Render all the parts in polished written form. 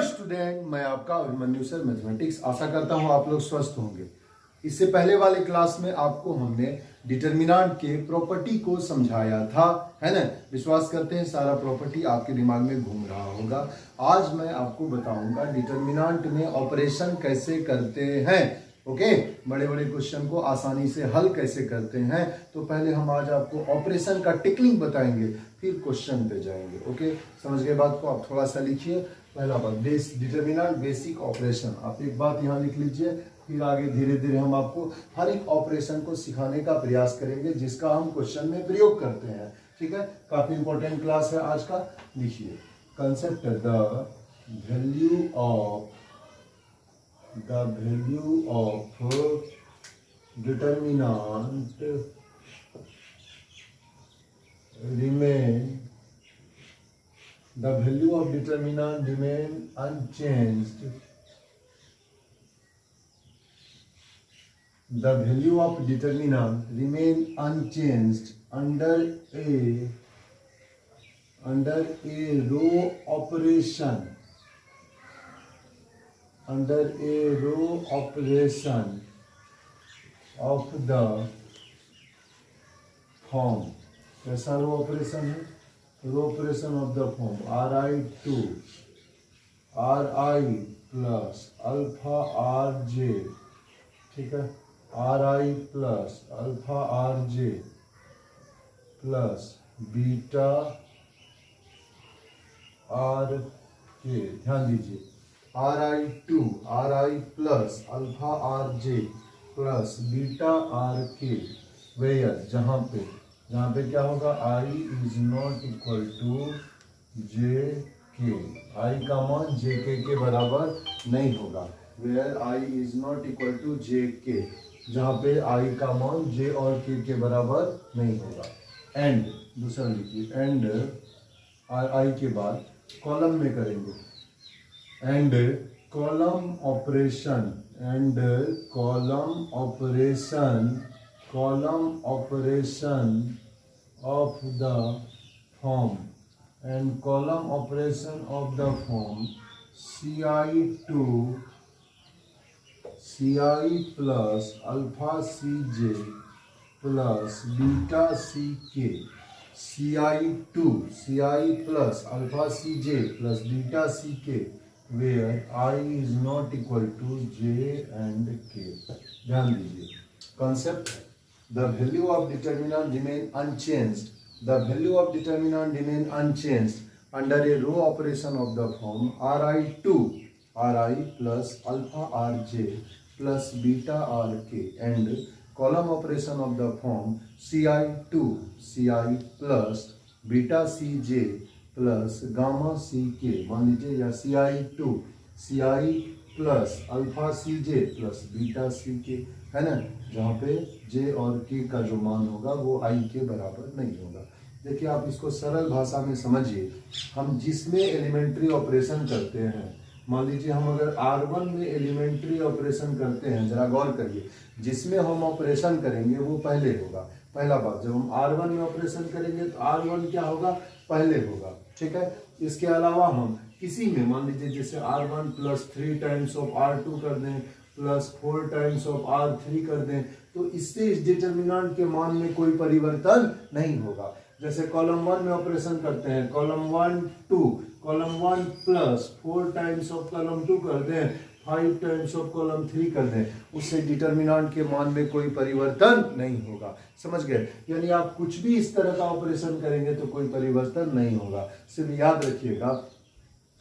Student, मैं आपका Abhimanyu sir mathematics. आशा करता हूं आप लोग स्वस्थ होंगे। इससे पहले वाले क्लास में आपको हमने डिटर्मिनेंट के प्रॉपर्टी को समझाया था, है ना। विश्वास करते हैं सारा प्रॉपर्टी आपके दिमाग में घूम रहा होगा। आज मैं आपको बताऊंगा डिटर्मिनेंट में ऑपरेशन कैसे करते हैं। ओके, बड़े बड़े क्वेश्चन को आसानी से हल कैसे करते हैं। तो पहले हम आज आपको ऑपरेशन का टिकलिंग बताएंगे, फिर क्वेश्चन पे जाएंगे। ओके, समझ गए बात को। आप थोड़ा सा लिखिए। पहला बात, डिटर्मिनेंट बेसिक ऑपरेशन। आप एक बात यहाँ लिख लीजिए, फिर आगे धीरे धीरे हम आपको हर एक ऑपरेशन को सिखाने का प्रयास करेंगे जिसका हम क्वेश्चन में प्रयोग करते हैं। ठीक है, काफी इंपॉर्टेंट क्लास है आज का। लिखिए concept, the value of determinant remain the value of determinant remain unchanged. The value of determinant remain unchanged under a row operation. Under a row operation of the form. कैसा row operation है? Row operation of the form Ri2 Ri plus alpha R J. ठीक है, Ri plus alpha R J plus beta R K. ध्यान दीजिए, Ri2 Ri plus alpha R J plus beta R K, where जहां पे क्या होगा, i is not equal to J के। I का मान जे के बराबर नहीं होगा। Where i is not equal to J के, जहाँ पे i का मान j और k के बराबर नहीं होगा। एंड दूसरा लिखिए, एंड i के बाद कॉलम में करेंगे। And column operation of the form ci plus alpha cj plus beta ck। ci plus alpha cj plus beta ck where I is not equal to j and k। ध्यान दीजिए concept, the value of determinant remain unchanged. The value of determinant remain unchanged under a row operation of the form Ri2 Ri plus alpha rj plus beta rk and column operation of the form Ci2 Ci plus beta cj plus gamma ck। मान लीजिए या Ci2 Ci plus alpha cj plus beta ck, है ना, जहाँ पे j और k का जो मान होगा वो i के बराबर नहीं होगा। देखिए, आप इसको सरल भाषा में समझिए। हम जिसमें एलिमेंट्री ऑपरेशन करते हैं, मान लीजिए हम अगर R1 में एलिमेंट्री ऑपरेशन करते हैं, जरा गौर करिए, जिसमें हम ऑपरेशन करेंगे वो पहले होगा। पहला बात, जब हम R1 में ऑपरेशन करेंगे तो R1 क्या होगा, पहले होगा। ठीक है, इसके अलावा हम किसी में, मान लीजिए जैसे R1 plus 3 times of R2 कर दें प्लस 4 टाइम्स ऑफ R3 कर दें, तो इससे इस डिटर्मिनेंट के मान में कोई परिवर्तन नहीं होगा। जैसे कॉलम 1 में ऑपरेशन करते हैं, column 1 plus 4 times of column 2 कर दें, 5 टाइम्स ऑफ कॉलम 3 कर दें, उससे डिटर्मिनेंट के मान में कोई परिवर्तन नहीं होगा। समझ गए? यानी आप कुछ भी इस तरह का ऑपरेशन करेंगे तो कोई परिवर्तन नहीं होगा। सिर्फ याद रखिएगा,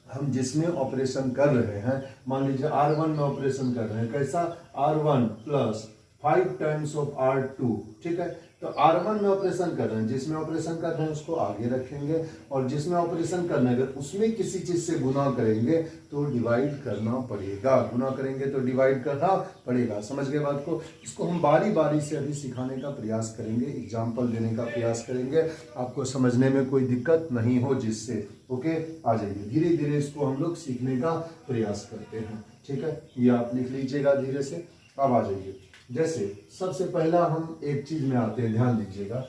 हम जिसमें ऑपरेशन कर रहे हैं, मान लीजिए R1 में ऑपरेशन कर रहे हैं, कैसा, R1 plus 5 times of R2। ठीक है, तो R1 में ऑपरेशन कर रहे हैं, जिसमें ऑपरेशन कर रहे हैं उसको आगे रखेंगे, और जिसमें ऑपरेशन करना है अगर उसमें किसी चीज से गुना करेंगे तो डिवाइड करना पड़ेगा। गुना करेंगे तो डिवाइड करना पड़ेगा। समझ गए बात को? इसको हम बारी बारी से अभी सिखाने का प्रयास करेंगे, एग्जाम्पल देने का प्रयास करेंगे, आपको समझने में कोई दिक्कत नहीं हो जिससे। ओके, आ जाइए, धीरे धीरे इसको हम लोग सीखने का प्रयास करते हैं। ठीक है, ये आप लिख लीजिएगा धीरे से। अब आ जाइए, जैसे सबसे पहला हम एक चीज में आते हैं, ध्यान दीजिएगा।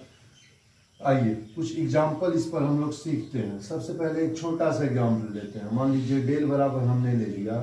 आइए कुछ एग्जाम्पल इस पर हम लोग सीखते हैं। सबसे पहले एक छोटा सा एग्जाम्पल लेते हैं। मान लीजिए डेल बराबर हमने ले लिया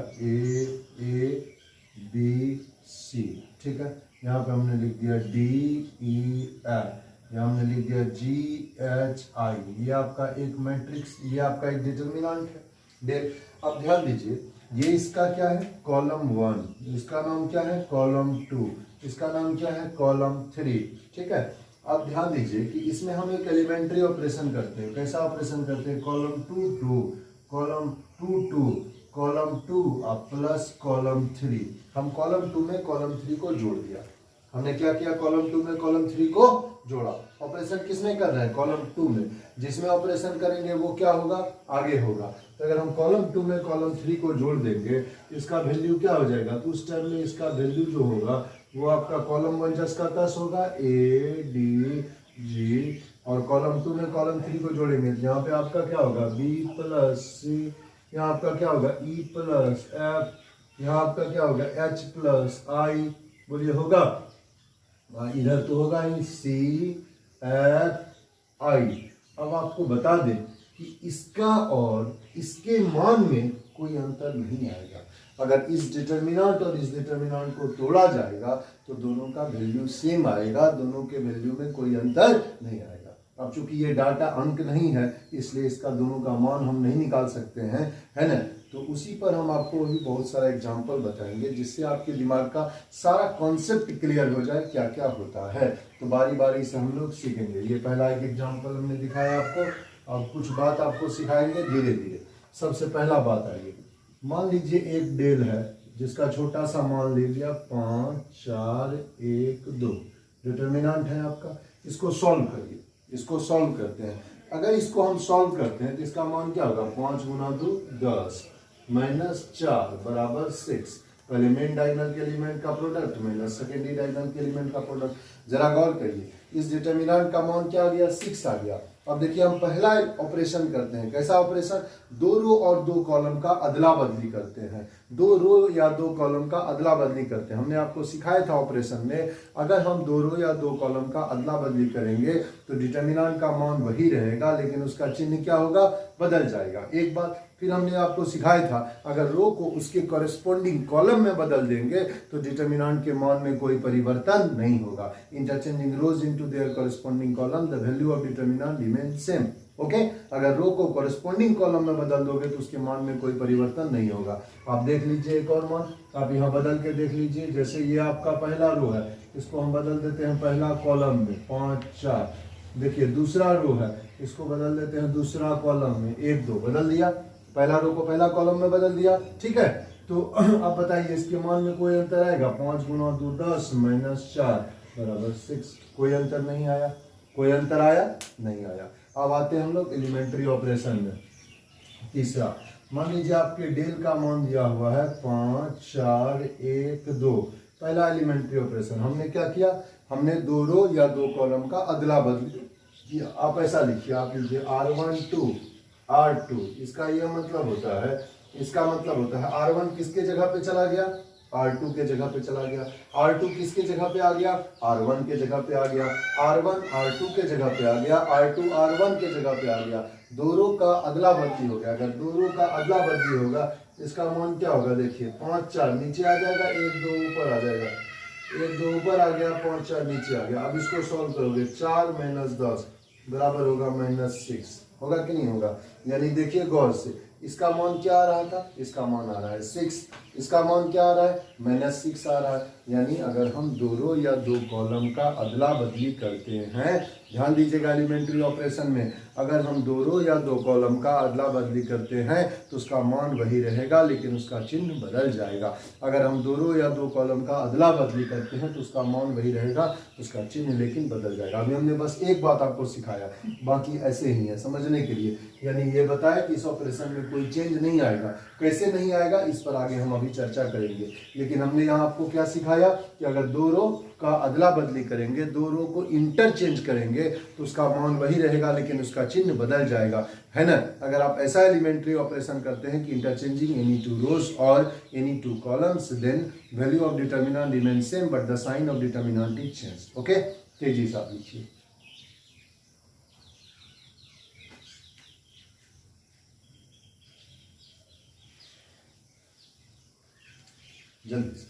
ABC, ठीक है। यहाँ पे हमने लिख दिया DEF, यहाँ हमने लिख दिया GHI। ये आपका एक मैट्रिक्स, ये आपका एक डिटर्मिनेंट है डेल। अब ध्यान दीजिए, ये इसका क्या है, कॉलम 1, इसका नाम क्या है, कॉलम 2, इसका नाम क्या है, कॉलम 3, ठीक है। अब ध्यान दीजिए कि इसमें हम एक एलिमेंट्री ऑपरेशन करते हैं। कैसा ऑपरेशन करते हैं, column 2 2, column 2 2, column 2 plus column 3। हम कॉलम 2 में कॉलम 3 को जोड़ दिया। हमने क्या किया, कॉलम 2 में कॉलम 3 को जोड़ा। ऑपरेशन किसमें कर रहे हैं, कॉलम 2 में। जिसमें ऑपरेशन करेंगे वो क्या होगा, आगे होगा। तो अगर हम कॉलम 2 में कॉलम 3 को जोड़ देंगे, इसका वैल्यू क्या हो जाएगा, तो उस टाइम में इसका वैल्यू जो होगा वो आपका कॉलम 1 10 का 10 होगा, ADG। और कॉलम 2 में कॉलम 3 को जोड़ेंगे, यहाँ पे आपका क्या होगा, B प्लस C, यहाँ आपका क्या होगा, E प्लस F, यहाँ आपका क्या होगा, H प्लस I। बोलिए होगा, इधर तो होगा ही CFI। अब आपको बता दें कि इसका और इसके मान में कोई अंतर नहीं आएगा। अगर इस डिटर्मिनेंट और इस डिटर्मिनेंट को तोड़ा जाएगा तो दोनों का वैल्यू सेम आएगा, दोनों के वैल्यू में कोई अंतर नहीं आएगा। अब चूंकि ये डाटा अंक नहीं है, इसलिए इसका दोनों का मान हम नहीं निकाल सकते हैं, है ना। तो उसी पर हम आपको अभी बहुत सारा एग्जाम्पल बताएंगे, जिससे आपके दिमाग का सारा कॉन्सेप्ट क्लियर हो जाए क्या क्या होता है। तो बारी बारी से हम लोग सीखेंगे। ये पहला एक एग्जाम्पल हमने दिखाया आपको, अब कुछ बात आपको सिखाएंगे धीरे धीरे। सबसे पहला बात आइए, मान लीजिए एक डेल है जिसका छोटा सा मान ले लिया 5 4 1 2, डिटर्मिनेंट है आपका। इसको सॉल्व करिए, इसको सॉल्व करते हैं। अगर इसको हम सॉल्व करते हैं तो इसका मान क्या होगा, 5 गुना 2 10 माइनस 4 बराबर 6। पहले मेन डायगोनल के एलिमेंट का प्रोडक्ट माइनस सेकेंडरी डायगोनल के एलिमेंट का प्रोडक्ट। जरा गौर करिए, इस डिटर्मिनेंट का मान क्या आ गया, 6 आ गया। अब देखिए हम पहला ऑपरेशन करते हैं। कैसा ऑपरेशन, 2 रो और 2 कॉलम का अदला बदली करते हैं। 2 रो या 2 कॉलम का अदला बदली करते हैं। हमने आपको सिखाया था ऑपरेशन में, अगर हम 2 रो या 2 कॉलम का अदला बदली करेंगे तो डिटर्मिनेंट का मान वही रहेगा, लेकिन उसका चिन्ह क्या होगा, बदल जाएगा। एक बात फिर हमने आपको सिखाया था, अगर रो को उसके कॉरेस्पॉन्डिंग कॉलम में बदल देंगे तो डिटर्मिनेंट के मान में कोई परिवर्तन नहीं होगा। Interchanging rose into their corresponding column, the value of determinant remain same. Okay, अगर रो को कॉरेस्पॉन्डिंग कॉलम में बदल दोगे तो उसके मान में कोई परिवर्तन नहीं होगा। आप देख लीजिए एक और मान, आप यहाँ बदल के देख लीजिए। जैसे ये आपका पहला रो है, इसको हम बदल देते हैं पहला कॉलम में 5 4। देखिए दूसरा रो है, इसको बदल देते हैं दूसरा कॉलम में 1 2। बदल दिया, पहला रो को पहला कॉलम में बदल दिया, ठीक है। तो अब बताइए इसके मान में कोई अंतर आएगा, 5 गुना 2 10 माइनस 4 बराबर 6। कोई अंतर नहीं आया, कोई अंतर आया नहीं आया। अब आते हैं हम लोग एलिमेंट्री ऑपरेशन में। तीसरा, मान लीजिए आपके डेल का मान दिया हुआ है 5 4 1 2। पहला एलिमेंट्री ऑपरेशन हमने क्या किया, हमने 2 रो या 2 कॉलम का अदला बदली किया। आप ऐसा लिखिए, आप लिखिए R1 2 R2। इसका यह मतलब होता है, इसका मतलब होता है R1 किसके जगह पे चला गया, R2 के जगह पे चला गया। R2 किसके जगह पे आ गया, R1 के जगह पे आ गया। R1 R2 के जगह पे आ गया, R2 R1 के जगह पे आ गया। 2 रो का अदला बदली हो गया। अगर 2 रो का अदला बदली होगा, इसका मान क्या होगा, देखिए 5 4 नीचे आ जाएगा, 1 2 ऊपर आ जाएगा। 1 2 ऊपर आ गया, 5 4 नीचे आ गया। अब इसको सॉल्व करोगे, 4 माइनस 10 बराबर होगा -6। होगा कि नहीं होगा, यानी देखिए गौर से, इसका मान क्या आ रहा था, इसका मान आ रहा है 6, इसका मान क्या आ रहा है, -6 आ रहा है। यानी अगर हम 2 रो या 2 कॉलम का अदला बदली करते हैं, ध्यान दीजिएगा एलिमेंट्री ऑपरेशन में, अगर हम 2 रो या 2 कॉलम का अदला बदली करते हैं तो उसका मान वही रहेगा, लेकिन उसका चिन्ह बदल जाएगा। अगर हम 2 रो या 2 कॉलम का अदला बदली करते हैं तो उसका मान वही रहेगा, उसका चिन्ह लेकिन बदल जाएगा। अभी हमने बस एक बात आपको सिखाया, बाकी ऐसे ही है समझने के लिए। यानी ये बताया कि इस ऑपरेशन में कोई चेंज नहीं आएगा। कैसे नहीं आएगा, इस पर आगे हम अभी चर्चा करेंगे। लेकिन हमने यहाँ आपको क्या सिखाया कि अगर 2 रो का अदला बदली करेंगे, 2 रो को इंटरचेंज करेंगे तो उसका मान वही रहेगा, लेकिन उसका चिन्ह बदल जाएगा, है ना। अगर आप ऐसा एलिमेंट्री ऑपरेशन करते हैं कि इंटरचेंजिंग एनी 2 रोज और any 2 columns, then value of determinant remain same but the sign of determinant is change. Okay, तेजी से आप लिखिए। जल्दी से।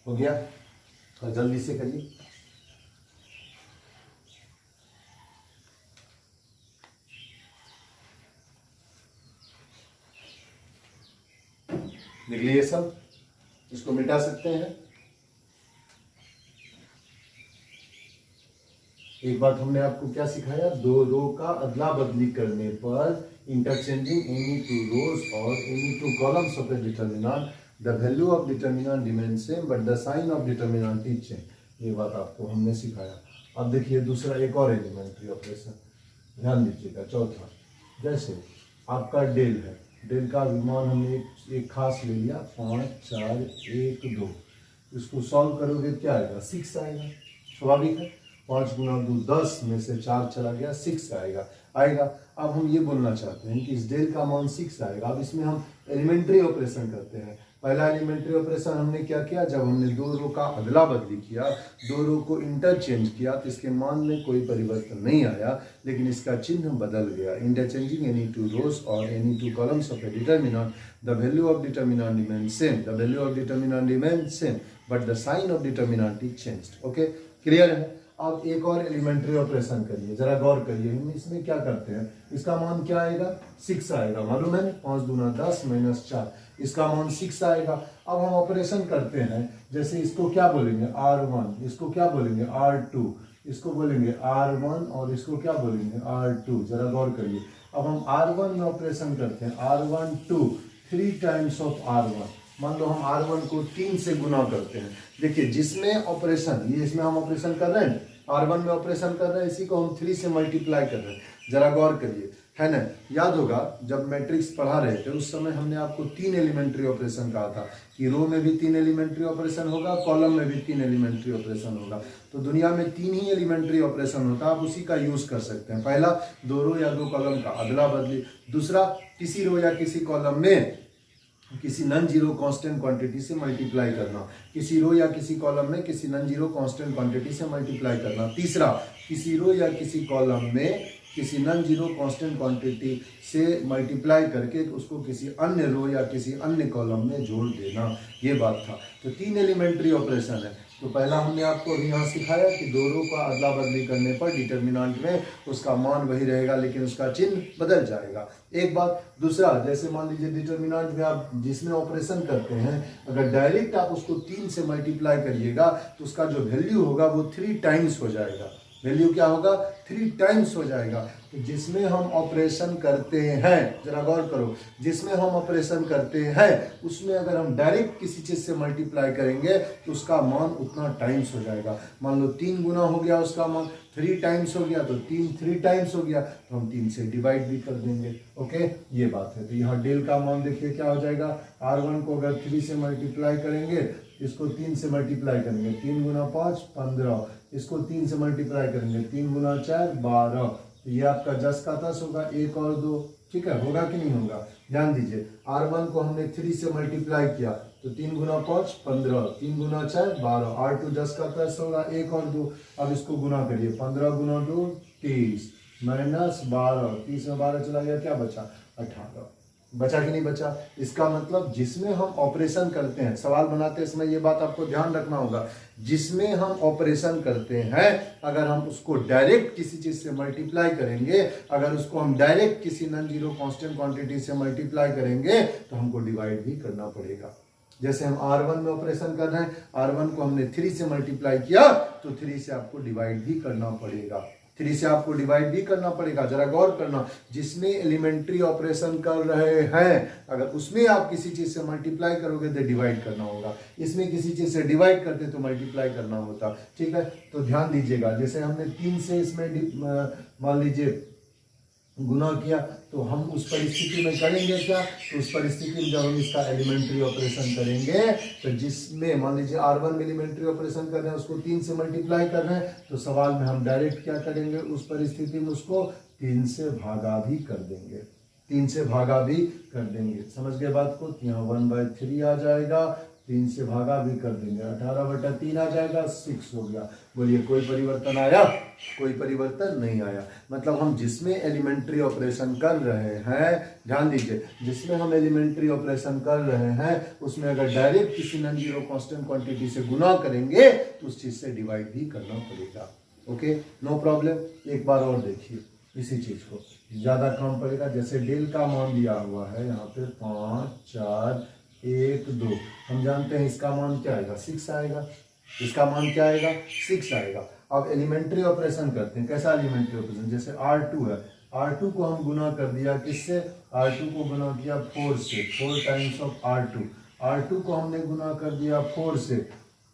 हो गया? और जल्दी से करिए। लिख लिए सब, इसको मिटा सकते हैं। एक बात हमने आपको क्या सिखाया, दो रो का अदला बदली करने पर इंटरचेंजिंग एनी टू रोज और any two columns of a determinant, the value of determinant remain same but the sign of determinant is change. ये बात आपको हमने सिखाया। अब देखिए दूसरा एक और एलिमेंट्री ऑपरेशन, ध्यान दीजिएगा। चौथा, जैसे आपका डेल है, डेल का विमान हमने एक खास ले लिया 5 4 1 2, इसको सॉल्व करोगे क्या आएगा, 6 आएगा। स्वाभाविक है, 5 गुना 2 10 में से 4 चला गया, 6 आएगा। अब हम ये बोलना चाहते हैं कि इस डेल का मान 6 आएगा। अब इसमें हम एलिमेंट्री ऑपरेशन करते हैं। पहला एलिमेंट्री ऑपरेशन हमने क्या किया, जब हमने दो रो का अदला बदली किया, दो रो को इंटरचेंज किया, तो इसके मान में कोई परिवर्तन नहीं आया, लेकिन इसका चिन्ह बदल गया। इंटरचेंजिंग एनी टू रोज और any two columns of a determinant, the value of determinant remain same, the value of determinant remain same but the sign of determinant is changed. Okay, clear है? अब एक और elementary operation करिए, जरा गौर करिए। हम इसमें क्या करते हैं, इसका मान क्या आएगा, 6 आएगा। मालूम है, 5 दूना 10 माइनस 4, इसका मान 6 आएगा। अब हम ऑपरेशन करते हैं, जैसे इसको क्या बोलेंगे R1, इसको क्या बोलेंगे R2, इसको बोलेंगे R1 और इसको क्या बोलेंगे R2। जरा गौर करिए। अब हम R1 में ऑपरेशन करते हैं, R1 2 3 टाइम्स ऑफ R1। मान लो हम R1 को 3 से गुना करते हैं। देखिए जिसमें ऑपरेशन, ये इसमें हम ऑपरेशन कर रहे हैं, R1 में ऑपरेशन कर रहे हैं, इसी को हम 3 से मल्टीप्लाई कर रहे हैं। जरा गौर करिए, है ना? याद होगा जब मैट्रिक्स पढ़ा रहे थे उस समय हमने आपको 3 एलिमेंट्री ऑपरेशन कहा था कि रो में भी 3 एलिमेंट्री ऑपरेशन होगा, कॉलम में भी 3 एलिमेंट्री ऑपरेशन होगा। तो दुनिया में 3 ही एलिमेंट्री ऑपरेशन होता है, आप उसी का यूज कर सकते हैं। पहला, दो रो या दो कॉलम का अदला बदली। दूसरा, किसी रो या किसी कॉलम में किसी नॉन जीरो कांस्टेंट क्वांटिटी से मल्टीप्लाई करना, किसी रो या किसी कॉलम में किसी नॉन जीरो कांस्टेंट क्वांटिटी से मल्टीप्लाई करना। तीसरा, किसी रो या किसी कॉलम में किसी नॉन जीरो कांस्टेंट क्वांटिटी से मल्टीप्लाई करके उसको किसी अन्य रो या किसी अन्य कॉलम में जोड़ देना। ये बात था। तो 3 एलिमेंट्री ऑपरेशन है। तो पहला हमने आपको अभी यहाँ सिखाया कि दो रो का अदला बदली करने पर डिटर्मिनेंट में उसका मान वही रहेगा लेकिन उसका चिन्ह बदल जाएगा। एक बात। दूसरा, जैसे मान लीजिए डिटर्मिनेंट में आप जिसमें ऑपरेशन करते हैं, अगर डायरेक्ट आप उसको 3 से मल्टीप्लाई करिएगा तो उसका जो वैल्यू होगा वो 3 टाइम्स हो जाएगा। वैल्यू क्या होगा, 3 टाइम्स हो जाएगा। तो जिसमें हम ऑपरेशन करते हैं, जरा गौर करो, जिसमें हम ऑपरेशन करते हैं उसमें अगर हम डायरेक्ट किसी चीज से मल्टीप्लाई करेंगे तो उसका मान उतना टाइम्स हो जाएगा। मान लो 3 गुना हो गया, उसका मान 3 टाइम्स हो गया, तो 3 टाइम्स हो गया तो हम 3 से डिवाइड भी कर देंगे। ओके, ये बात है। तो यहाँ डेल का मान देखिए क्या हो जाएगा, R1 को अगर 3 से मल्टीप्लाई करेंगे, इसको 3 से मल्टीप्लाई करेंगे, 3 गुना 5 15, इसको 3 से मल्टीप्लाई करेंगे, 3 गुना 4 12। ये आपका 10 का 10 होगा, 1 और 2, ठीक है, होगा कि नहीं होगा? ध्यान दीजिए, R1 को हमने 3 से मल्टीप्लाई किया तो 3 गुना 5 15, 3 गुना 4 12, R2 10 का 10 होगा, 1 और 2। अब इसको गुना करिए, 15 गुना 2 30 माइनस 12, 30 में 12 चला गया, क्या बचा 18। बचा कि नहीं बचा? इसका मतलब जिसमें हम ऑपरेशन करते हैं, सवाल बनाते समय ये बात आपको ध्यान रखना होगा, जिसमें हम ऑपरेशन करते हैं अगर हम उसको डायरेक्ट किसी चीज से मल्टीप्लाई करेंगे, अगर उसको हम डायरेक्ट किसी नॉन जीरो कांस्टेंट क्वांटिटी से मल्टीप्लाई करेंगे तो हमको डिवाइड भी करना पड़ेगा। जैसे हम R1 में ऑपरेशन कर रहे हैं, R1 को हमने 3 से मल्टीप्लाई किया तो 3 से आपको डिवाइड भी करना पड़ेगा, 3 से आपको डिवाइड भी करना पड़ेगा। जरा गौर करना, जिसमें एलिमेंट्री ऑपरेशन कर रहे हैं अगर उसमें आप किसी चीज से मल्टीप्लाई करोगे तो डिवाइड करना होगा, इसमें किसी चीज से डिवाइड करते तो मल्टीप्लाई करना होता। ठीक है, तो ध्यान दीजिएगा, जैसे हमने 3 से इसमें मान लीजिए गुना किया तो हम उस परिस्थिति में करेंगे क्या, तो उस परिस्थिति में जब हम इसका एलिमेंट्री ऑपरेशन करेंगे तो जिसमें मान लीजिए R1 में एलिमेंट्री ऑपरेशन कर रहे हैं, उसको 3 से मल्टीप्लाई कर रहे हैं, तो सवाल में हम डायरेक्ट क्या करेंगे, उस परिस्थिति में उसको 3 से भागा भी कर देंगे, 3 से भागा भी कर देंगे। समझ गए बात को? यहाँ 1/3 आ जाएगा, 3 से भागा भी कर देंगे, 18/3 आ जाएगा, 6 हो गया। बोलिए कोई परिवर्तन आया? कोई परिवर्तन नहीं आया। मतलब हम जिसमें एलिमेंट्री ऑपरेशन कर रहे हैं, ध्यान दीजिए, जिसमें हम एलिमेंट्री ऑपरेशन कर रहे हैं उसमें अगर डायरेक्ट किसी नॉन जीरो कांस्टेंट क्वांटिटी से गुना करेंगे तो उस चीज से डिवाइड भी करना पड़ेगा। Okay, no problem. एक बार और देखिए इसी चीज को, ज्यादा काम पड़ेगा। जैसे डेल का मान दिया हुआ है यहाँ पे 5, 4, 1, 2, हम जानते हैं इसका मान क्या आएगा? 6 आएगा। इसका मान क्या आएगा? 6 आएगा। अब एलिमेंट्री ऑपरेशन करते हैं। कैसा एलिमेंट्री ऑपरेशन? जैसे R2 है, R2 को हम गुना कर दिया किससे? R2 को गुना किया 4 से, 4 टाइम्स ऑफ R2। R2 को हमने गुना कर दिया 4 से,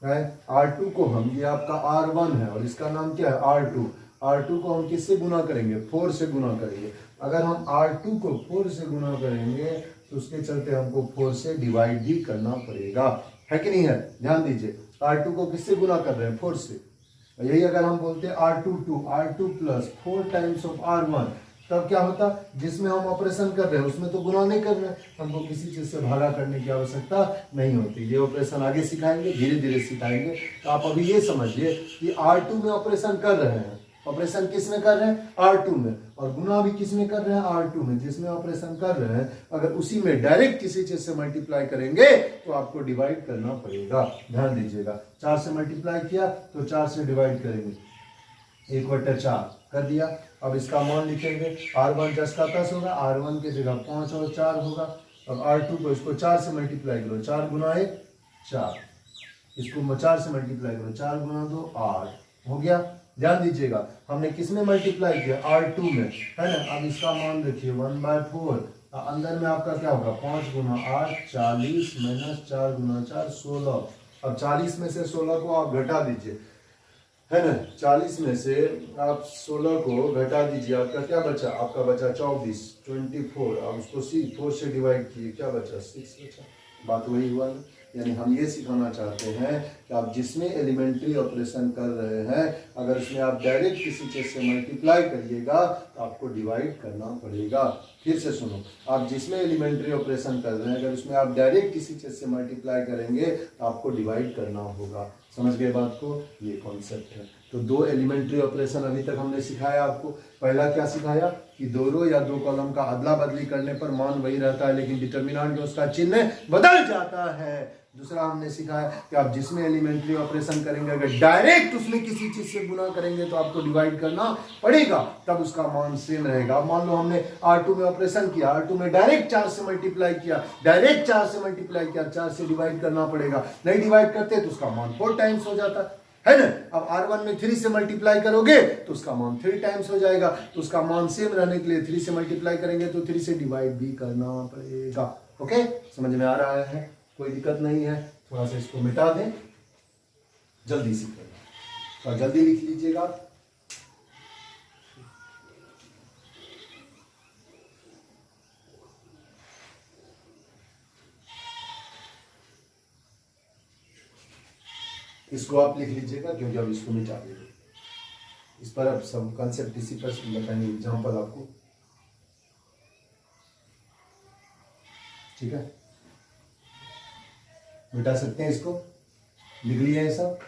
है R2 को हम, ये आपका R1 है और इसका नाम क्या है? R2। R2 को हम किससे गुना करेंगे? 4 से गुना करेंगे। अगर हम R2 को 4 से गुना करेंगे तो उसके चलते हमको 4 से डिवाइड भी करना पड़ेगा, है कि नहीं है? ध्यान दीजिए, R2 को किससे गुना कर रहे हैं? 4 से। यही अगर हम बोलते हैं R2 plus 4 times of R1, तब क्या होता? जिसमें हम ऑपरेशन कर रहे हैं उसमें तो गुना नहीं कर रहे हैं, हमको किसी चीज से भागा करने की आवश्यकता नहीं होती। ये ऑपरेशन आगे सिखाएंगे, धीरे धीरे सिखाएंगे। तो आप अभी ये समझिए कि R2 में ऑपरेशन कर रहे हैं। ऑपरेशन किस में कर रहे हैं? R2 में। और गुना भी किस में कर रहे हैं? R2 में। जिसमें ऑपरेशन कर रहे हैं अगर उसी में डायरेक्ट किसी चीज से मल्टीप्लाई करेंगे तो आपको डिवाइड करना पड़ेगा। ध्यान दीजिएगा, 4 से मल्टीप्लाई किया तो 4 से डिवाइड करेंगे, 1/4 कर दिया। अब इसका मान लिखेंगे, R1 10 का 10 होगा, R1 की जगह 5 और 4 होगा। अब R2 को, इसको 4 से मल्टीप्लाई करो, 4 गुना 1 4, इसको 4 से मल्टीप्लाई करो, 4 गुना 2 8 हो गया। ध्यान दीजिएगा, हमने किस में मल्टीप्लाई किया? R2 में, है ना। अब इसका मान देखिए 1/4, अंदर में आपका क्या होगा? 5 गुना 8 40 माइनस 4 गुना 4 16। अब 40 में से 16 को आप घटा दीजिए, है ना। 40 में से आप 16 को घटा दीजिए, आपका क्या बचा? आपका बचा 24 24। आप उसको 4 से डिवाइड किए, क्या बचा? 6 बचा। बात वही हुआ ना। यानी हम ये सिखाना चाहते हैं कि आप जिसमें एलिमेंट्री ऑपरेशन कर रहे हैं अगर उसमें आप डायरेक्ट किसी चीज से मल्टीप्लाई करिएगा तो आपको डिवाइड करना पड़ेगा। फिर से सुनो, आप जिसमें एलिमेंट्री ऑपरेशन कर रहे हैं अगर उसमें आप डायरेक्ट किसी चीज से मल्टीप्लाई करेंगे तो आपको डिवाइड करना होगा। समझ गए बात को? ये कॉन्सेप्ट है। तो 2 एलिमेंट्री ऑपरेशन अभी तक हमने सिखाया आपको। पहला क्या सिखाया कि 2 रो या 2 कॉलम का अदला बदली करने पर मान वही रहता है लेकिन डिटर्मिनेंट में उसका चिन्ह बदल जाता है। दूसरा हमने सिखाया कि आप जिसमें एलिमेंट्री ऑपरेशन करेंगे अगर डायरेक्ट उसमें किसी चीज से गुना करेंगे तो आपको डिवाइड करना पड़ेगा, तब उसका मान सेम रहेगा। मान लो हमने R2 में ऑपरेशन किया, R2 में डायरेक्ट 4 से मल्टीप्लाई किया, 4 से डिवाइड करना पड़ेगा। नहीं डिवाइड करते तो उसका मान 4 टाइम्स हो जाता है ना। अब R1 में 3 से मल्टीप्लाई करोगे तो उसका मान 3 टाइम्स हो जाएगा। तो उसका मान सेम रहने के लिए 3 से मल्टीप्लाई करेंगे तो 3 से डिवाइड भी करना पड़ेगा। ओके, समझ में आ रहा है? कोई दिक्कत नहीं है। थोड़ा सा इसको मिटा दें, जल्दी सीखेंगे और जल्दी लिख लीजिएगा। इसको आप लिख लीजिएगा क्योंकि अब इसको मिटा देंगे। इस पर अब सब कॉन्सेप्ट इसी पर बताएंगे एग्जाम्पल आपको, ठीक है। मिटा सकते हैं इसको, लिख लिया है सब।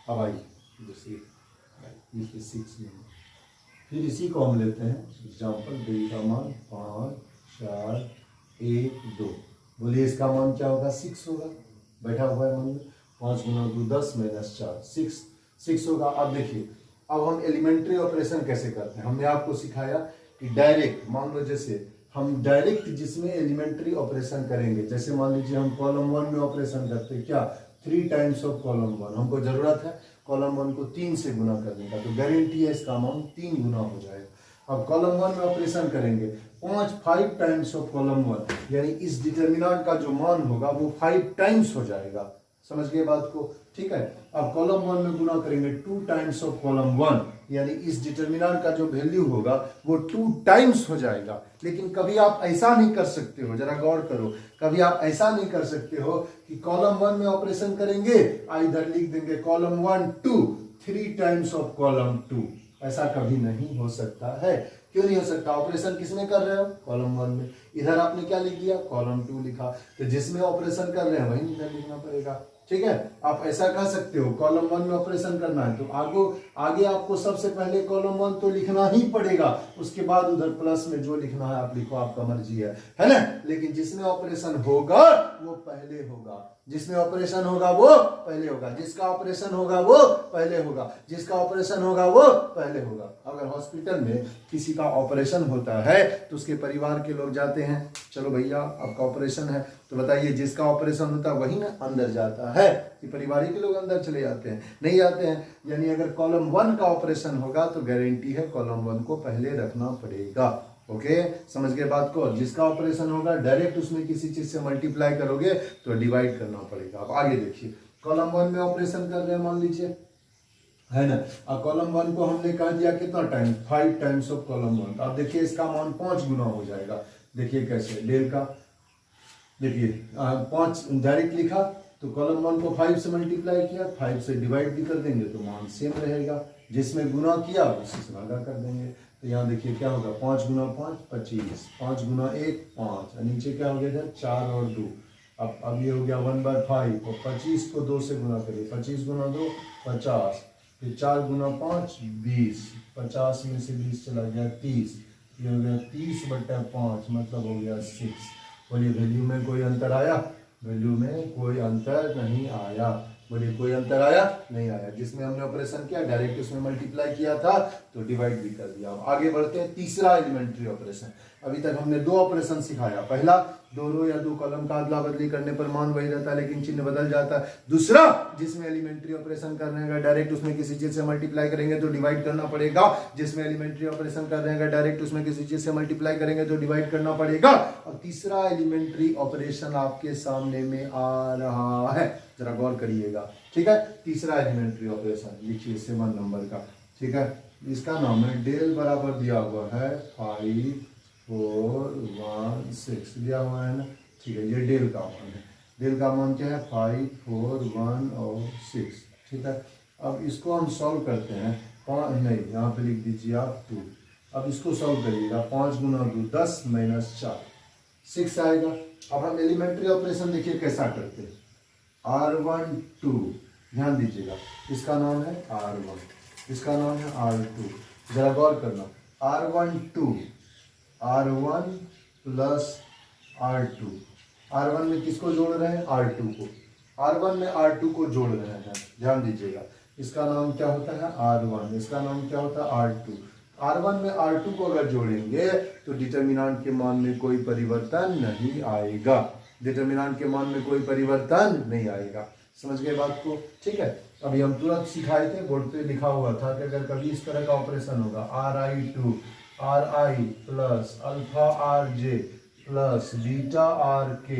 अब आइए दूसरी 6 में, फिर इसी को हम लेते हैं एग्जाम्पल। डेल का मान 5 4 1 2। बोलिए इसका मान क्या होगा? 6 होगा। बैठा हुआ है मन में। 5 गुना 2 10 माइनस 4 6 होगा। अब देखिए, अब हम एलिमेंट्री ऑपरेशन कैसे करते हैं। हमने आपको सिखाया कि डायरेक्ट, मान लो जैसे हम डायरेक्ट जिसमें एलिमेंट्री ऑपरेशन करेंगे, जैसे मान लीजिए हम कॉलम 1 में ऑपरेशन करते हैं, क्या 3 टाइम्स ऑफ कॉलम 1। हमको जरूरत है कॉलम 1 को 3 से गुना करने का, तो गारंटी है इसका अमाउंट 3 गुना हो जाएगा। अब कॉलम 1 में ऑपरेशन करेंगे 5 टाइम्स ऑफ कॉलम 1, यानी इस डिटर्मिनेंट का जो मान होगा वो 5 टाइम्स हो जाएगा। समझ गए बात को? ठीक है। अब कॉलम 1 में गुना करेंगे 2 टाइम्स ऑफ कॉलम 1, यानी इस डिटर्मिनेंट का जो वैल्यू होगा वो 2 टाइम्स हो जाएगा। लेकिन कभी आप ऐसा नहीं कर सकते हो, जरा गौर करो, कभी आप ऐसा नहीं कर सकते हो कि कॉलम 1 में ऑपरेशन करेंगे, इधर लिख देंगे कॉलम 1 2 3 टाइम्स ऑफ कॉलम 2। ऐसा कभी नहीं हो सकता है। क्यों नहीं हो सकता? ऑपरेशन किसमें कर रहे हो? कॉलम 1 में। इधर आपने क्या लिख दिया? कॉलम 2 लिखा। तो जिसमें ऑपरेशन कर रहे हैं वही इधर लिखना पड़ेगा। ठीक है। आप ऐसा कह सकते हो कॉलम 1 में ऑपरेशन करना है तो आगे आपको सबसे पहले कॉलम 1 तो लिखना ही पड़ेगा, उसके बाद उधर प्लस में जो लिखना है आप लिखो, आपका मर्जी है ना? लेकिन जिसमें ऑपरेशन होगा वो पहले होगा, जिसमें ऑपरेशन होगा वो पहले होगा, जिसका ऑपरेशन होगा वो पहले होगा, जिसका ऑपरेशन होगा वो पहले होगा। अगर हॉस्पिटल में किसी का ऑपरेशन होता है तो उसके परिवार के लोग जाते हैं, चलो भैया आपका ऑपरेशन है, तो बताइए जिसका ऑपरेशन होता है वही ना अंदर जाता है कि परिवार के लोग अंदर चले जाते हैं? नहीं जाते हैं। यानी अगर कॉलम 1 का ऑपरेशन होगा तो गारंटी है कॉलम 1 को पहले रखना पड़ेगा। ओके, समझ गए बात को? जिसका ऑपरेशन होगा डायरेक्ट उसमें किसी चीज से मल्टीप्लाई करोगे तो डिवाइड करना पड़ेगा। अब आगे देखिए, कॉलम 1 में ऑपरेशन कर रहे हैं मान लीजिए, है ना? अब कॉलम 1 को हमने कह दिया कितना टाइम? 5 times of column 1। अब देखिए इसका मान 5 गुना हो जाएगा। देखिए कैसे, डेल का देखिए 5 डायरेक्ट लिखा तो कॉलम 1 को 5 से मल्टीप्लाई किया, 5 से डिवाइड भी कर देंगे तो मान सेम रहेगा। जिसमें गुना किया उसी से भागा कर देंगे। तो यहाँ देखिए क्या होगा, 5 गुना 5 25, 5 गुना 1 5, नीचे क्या हो गया था 4 और 2। अब ये हो गया 1/5 और 25 को 2 से गुना करिए, 25 गुना 2 50, फिर 4 गुना 5 20, 50 में से 20 चला गया 30, ये हो गया 30/5 मतलब हो गया 6। बोलिए वैल्यू में कोई अंतर आया? वैल्यू में कोई अंतर नहीं आया। बोलिए कोई अंतर आया? नहीं आया। जिसमें हमने ऑपरेशन किया डायरेक्ट उसमें मल्टीप्लाई किया था तो डिवाइड भी कर दिया। आगे बढ़ते हैं, तीसरा एलिमेंट्री ऑपरेशन। अभी तक हमने 2 ऑपरेशन सिखाया। पहला, 2 रो या 2 कॉलम का अदला बदली करने पर मान वही रहता है लेकिन चिन्ह बदल जाता है। दूसरा, जिसमें एलिमेंट्री ऑपरेशन कर रहे हैं डायरेक्ट उसमें किसी चीज से मल्टीप्लाई करेंगे तो डिवाइड करना पड़ेगा। जिसमें एलिमेंट्री ऑपरेशन कर रहे हैं डायरेक्ट उसमें किसी चीज से मल्टीप्लाई करेंगे तो डिवाइड करना पड़ेगा। और तीसरा एलिमेंट्री ऑपरेशन आपके सामने में आ रहा है, जरा गौर करिएगा। ठीक है, तीसरा एलिमेंट्री ऑपरेशन लिखिए 7 नंबर का। ठीक है, इसका नाम है डेल बराबर दिया हुआ है 5 4 1 6 दिया हुआ है ना। ठीक है, ये डेल का मान है। डेल का मान क्या है? 5 4 1 और 6। ठीक है, अब इसको हम सॉल्व करते हैं। नहीं, यहाँ पे लिख दीजिए आप 2। अब इसको सॉल्व करिएगा, 5 गुना 2 10 माइनस 4 6 आएगा। अब हम एलिमेंट्री ऑपरेशन देखिए कैसा करते हैं। R1 2, ध्यान दीजिएगा, इसका नाम है R1, इसका नाम है R2। जरा गौर करना, R1 2 R1 plus R2। R1 में किसको जोड़ रहे हैं? R2 को। R1 में R2 को जोड़ रहे हैं, ध्यान दीजिएगा। इसका नाम क्या होता है? R1, इसका नाम क्या होता है? R2। R1 में R2 को अगर जोड़ेंगे तो डिटर्मिनेंट के मान में कोई परिवर्तन नहीं आएगा। डिटर्मिनेंट के मान में कोई परिवर्तन नहीं आएगा। समझ गए बात को? ठीक है, अभी हम तुरंत सिखाए थे, बोर्ड पे लिखा हुआ था कि अगर कभी इस तरह का ऑपरेशन होगा RI2 RI plus alpha RJ plus beta RK,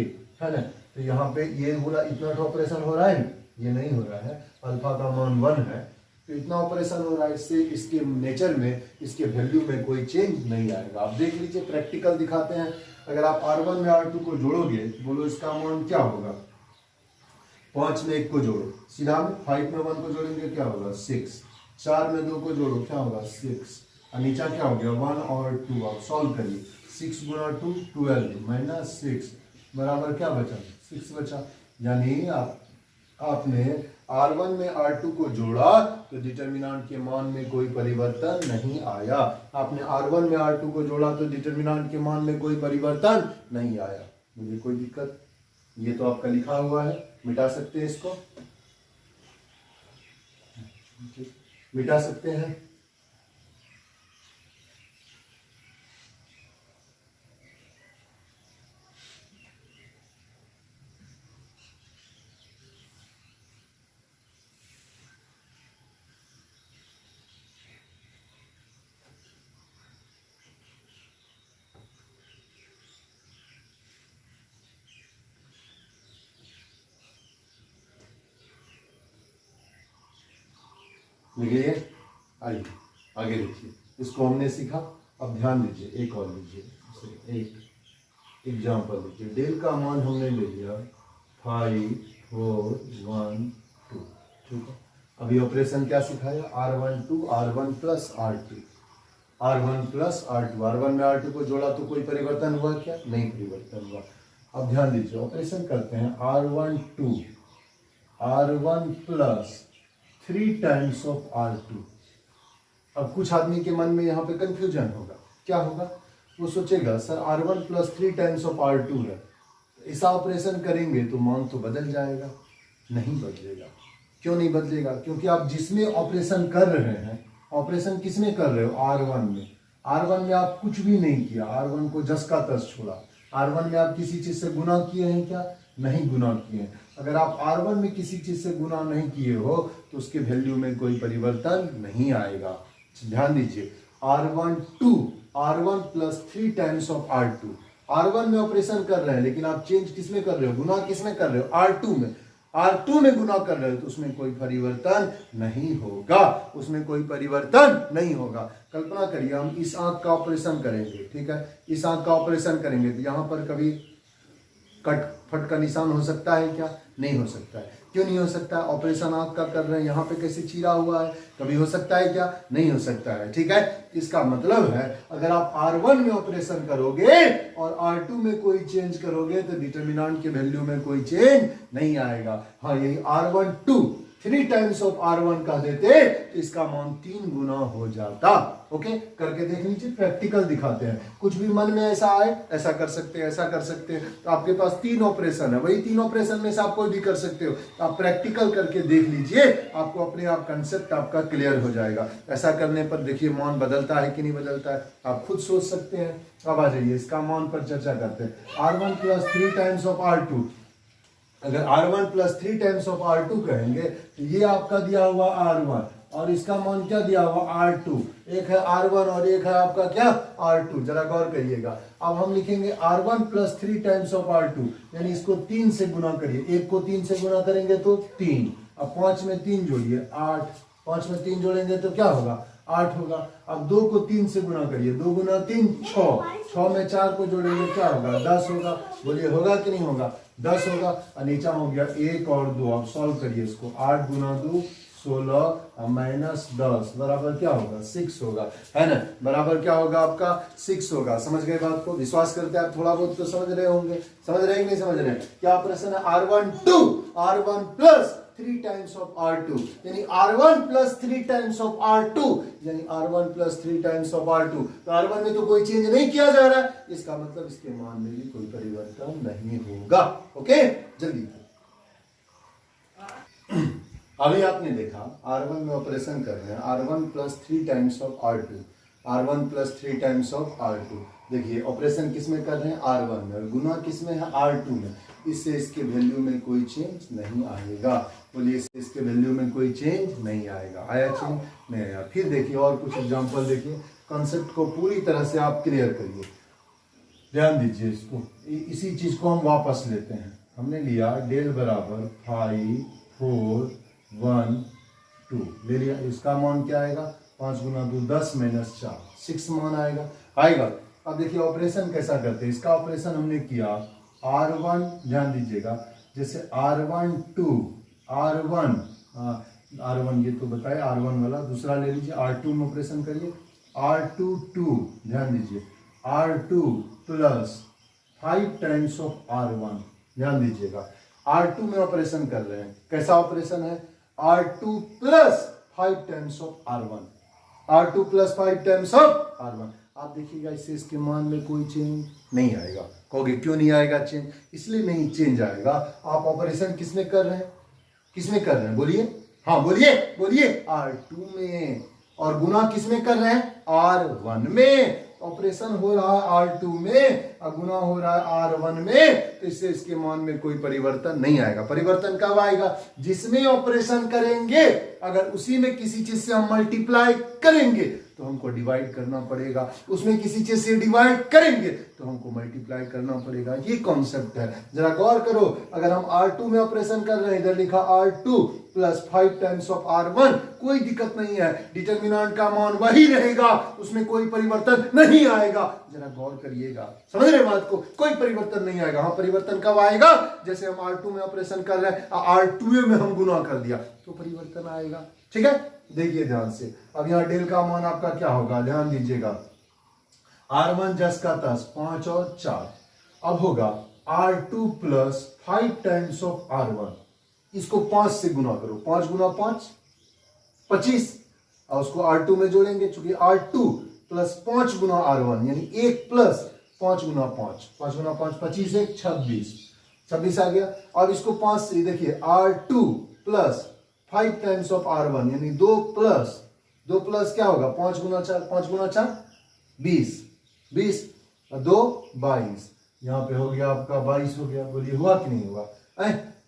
है ना? तो यहाँ पे ये पूरा इतना ऑपरेशन हो रहा है, ये नहीं हो रहा है, अल्फा का मान 1 है तो इतना ऑपरेशन हो रहा है। इससे इसके नेचर में, इसके वैल्यू में कोई चेंज नहीं आएगा। आप देख लीजिए, प्रैक्टिकल दिखाते हैं। अगर आप R1 में R2 को जोड़ोगे, बोलो इसका मान क्या होगा? 5 में 1 को जोड़ो, सीधा में 5 में 1 को जोड़ेंगे क्या होगा? 6। 4 में 2 को जोड़ो क्या होगा? 6। और नीचा क्या हो गया? 1 और 2। आप सॉल्व करिए, 6 गुना 2 12 माइनस 6 बराबर क्या बचा? 6 बचा। यानी आपने R1 में R2 को जोड़ा तो डिटर्मिनेंट के मान में कोई परिवर्तन नहीं आया। आपने R1 में R2 को जोड़ा तो डिटर्मिनेंट के मान में कोई परिवर्तन नहीं आया। मुझे कोई दिक्कत? ये तो आपका लिखा हुआ है, मिटा सकते हैं इसको, मिटा सकते हैं। लिखिए, आइए आगे लिखिए। इसको हमने सीखा। अब ध्यान दीजिए, एक और लीजिए, एक एग्जाम्पल लीजिए। डेल का मान हमने ले लिया 5, 4, 1, 2, ठीक है। अभी ऑपरेशन क्या सिखाया? R12 R1 plus R2, R1 plus R2, R1 में R2 को जोड़ा तो कोई परिवर्तन हुआ क्या? नहीं परिवर्तन हुआ। अब ध्यान दीजिए, ऑपरेशन करते हैं। R12 R1 plus 3 times of R2। अब कुछ आदमी के मन में यहाँ पे कंफ्यूजन होगा। क्या होगा? वो सोचेगा sir R1 plus 3 times of R2 है, ऐसा ऑपरेशन करेंगे तो मान तो बदल जाएगा। नहीं बदलेगा। क्यों नहीं बदलेगा? क्योंकि आप जिसमें ऑपरेशन कर रहे हैं, ऑपरेशन किसमें कर रहे हो? R1 में। R1 में आप कुछ भी नहीं किया, R1 को जस का तस छोड़ा। R1 में आप किसी चीज से गुना किए हैं क्या? नहीं गुना किए हैं। अगर आप R1 में किसी चीज से गुना नहीं किए हो तो उसके वैल्यू में कोई परिवर्तन नहीं आएगा। ध्यान दीजिए, R1 plus 3 times of R2। R1 में ऑपरेशन कर रहे हैं, लेकिन आप चेंज किसमें कर रहे हो? गुना किसमें कर रहे हो? R2 में। R2 में गुना कर रहे हो तो उसमें कोई परिवर्तन नहीं होगा, उसमें कोई परिवर्तन नहीं होगा। कल्पना करिए हम इस आंख का ऑपरेशन करेंगे, ठीक है, इस आंख का ऑपरेशन करेंगे तो यहां पर कभी कट फट का निशान हो सकता है क्या? नहीं हो सकता है। क्यों नहीं हो सकता? ऑपरेशन आंख का कर रहे हैं, यहाँ पे कैसे चीरा हुआ है, कभी हो सकता है क्या? नहीं हो सकता है। ठीक है, इसका मतलब है अगर आप R1 में ऑपरेशन करोगे और R2 में कोई चेंज करोगे तो डिटर्मिनेंट के वैल्यू में कोई चेंज नहीं आएगा। हाँ, यही R12 3 टाइम्स ऑफ R1 कह देते तो इसका मान 3 गुना हो जाता। ओके, करके देख लीजिए, प्रैक्टिकल दिखाते हैं। कुछ भी मन में ऐसा आए, ऐसा कर सकते हैं, ऐसा कर सकते हैं। तो आपके पास 3 ऑपरेशन है, वही 3 ऑपरेशन में से आप कोई भी कर सकते हो। तो आप प्रैक्टिकल करके देख लीजिए, आपको अपने आप कंसेप्ट आपका क्लियर हो जाएगा। ऐसा करने पर देखिए मान बदलता है कि नहीं बदलता है, आप खुद सोच सकते हैं। अब आ जाइए इसका मान पर चर्चा करते हैं। R1 plus 3 times of R2, अगर R1 plus 3 times of R2 कहेंगे तो ये आपका दिया हुआ R1 और इसका मान क्या दिया हुआ? R2। एक है R1 और एक है आपका क्या? R2। जरा गौर करिएगा। अब हम लिखेंगे R1 plus 3 times of R2, यानी इसको 3 से गुना करिए। एक को 3 से गुना करेंगे तो 3, अब 5 में 3 जोड़िए 8, 5 में 3 जोड़ेंगे तो क्या होगा? 8 होगा। अब 2 को 3 से गुना करिए, 2 गुना 3 6, 6 में 4 को जोड़ेंगे क्या होगा? 10 होगा। बोलिए होगा कि नहीं होगा? 10 होगा। और नीचा हो गया 1 और 2। अब सॉल्व करिए इसको। 8 गुना 2 16 माइनस 10 बराबर क्या होगा? 6 होगा, है ना? बराबर क्या होगा आपका? 6 होगा। समझ गए बात को? विश्वास करते हैं आप थोड़ा बहुत तो समझ रहे होंगे। समझ रहे हैं कि नहीं समझ रहे? क्या ऑपरेशन है? R1 plus 3 times of R2, यानी R1 plus 3 times of R2, यानी R1 plus 3 times of R2। तो R1 में तो कोई चेंज नहीं किया जा रहा है, इसका मतलब इसके मान में भी कोई परिवर्तन नहीं होगा। ओके, जल्दी। अभी आपने देखा R1 में ऑपरेशन कर रहे हैं, R1 plus 3 times of R2, R1 plus 3 times of R2। देखिए ऑपरेशन किस में कर रहे हैं? R1 में, और गुना किस में है? R2 में। इससे इसके वैल्यू में कोई चेंज नहीं आएगा। बोलिए, इससे इसके वैल्यू में कोई चेंज नहीं आएगा। आया चेंज? नहीं आया। फिर देखिए और कुछ एग्जांपल देखिए, कॉन्सेप्ट को पूरी तरह से आप क्लियर करिए। ध्यान दीजिए इसको, इसी चीज को हम वापस लेते हैं। हमने लिया डेल बराबर 5 4 1 2 ले लिया। इसका मान क्या आएगा? 5 गुना 2 10 माइनस 4 6 मान आएगा। अब देखिए ऑपरेशन कैसा करते हैं। इसका ऑपरेशन हमने किया R1, ध्यान दीजिएगा, जैसे R1 ये तो बताए R1 वाला। दूसरा ले लीजिए R2 में ऑपरेशन करिए। R2 ध्यान दीजिए, R2 plus 5 times of R1, ध्यान दीजिएगा। R2 में ऑपरेशन कर रहे हैं, कैसा ऑपरेशन है? R2 plus 5 times of R1, R2 plus 5 times of R1। आप देखिएगा इससे इसके मान में कोई चेंज नहीं आएगा। कहोगे क्यों नहीं आएगा चेंज? इसलिए नहीं चेंज आएगा, आप ऑपरेशन किसमें कर रहे हैं? किसमें कर रहे हैं? बोलिए, हाँ बोलिए R2 में। और गुना किसमें कर रहे हैं? R1 में। ऑपरेशन हो रहा है R2 में और गुना हो रहा है R1 में, तो इससे इसके मान में कोई परिवर्तन नहीं आएगा। परिवर्तन कब आएगा? जिसमें ऑपरेशन करेंगे, अगर उसी में किसी चीज से हम मल्टीप्लाई करेंगे तो हमको डिवाइड करना पड़ेगा। उसमें किसी चीज से डिवाइड करेंगे तो हमको मल्टीप्लाई करना पड़ेगा। ये कॉन्सेप्ट है, जरा गौर करो। अगर हम R2 में ऑपरेशन कर रहे हैं, इधर लिखा R2 plus 5 times of R1, कोई दिक्कत नहीं है, डिटर्मिनेंट का मान वही रहेगा, उसमें कोई परिवर्तन नहीं आएगा। जरा गौर करिएगा, समझ रहे बात को, कोई परिवर्तन नहीं आएगा। हाँ, परिवर्तन कब आएगा? जैसे हम R2 में ऑपरेशन कर रहे हैं, R2 में हम गुना कर दिया तो परिवर्तन आएगा। ठीक है, देखिए ध्यान से। अब यहाँ डेल का मान आपका क्या होगा, ध्यान दीजिएगा। R1 10 का 10, 5 और 4, अब होगा R2 plus 5 times of R1। इसको 5 से गुना करो, 5 गुना 5 25, और उसको R2 में जोड़ेंगे, चूंकि R2 प्लस 5 गुना R1 यानी 1 प्लस 5 गुना 5, 5 गुना 5 25, 1 26, 26 आ गया। अब इसको 5 से देखिए, R2 plus 5 times of R1 यानी 2 प्लस क्या होगा, 5 गुना 4, 5 गुना 4 20, 20 और 2 22, यहां पे हो गया आपका 22 हो गया। बोलिए हुआ कि नहीं हुआ?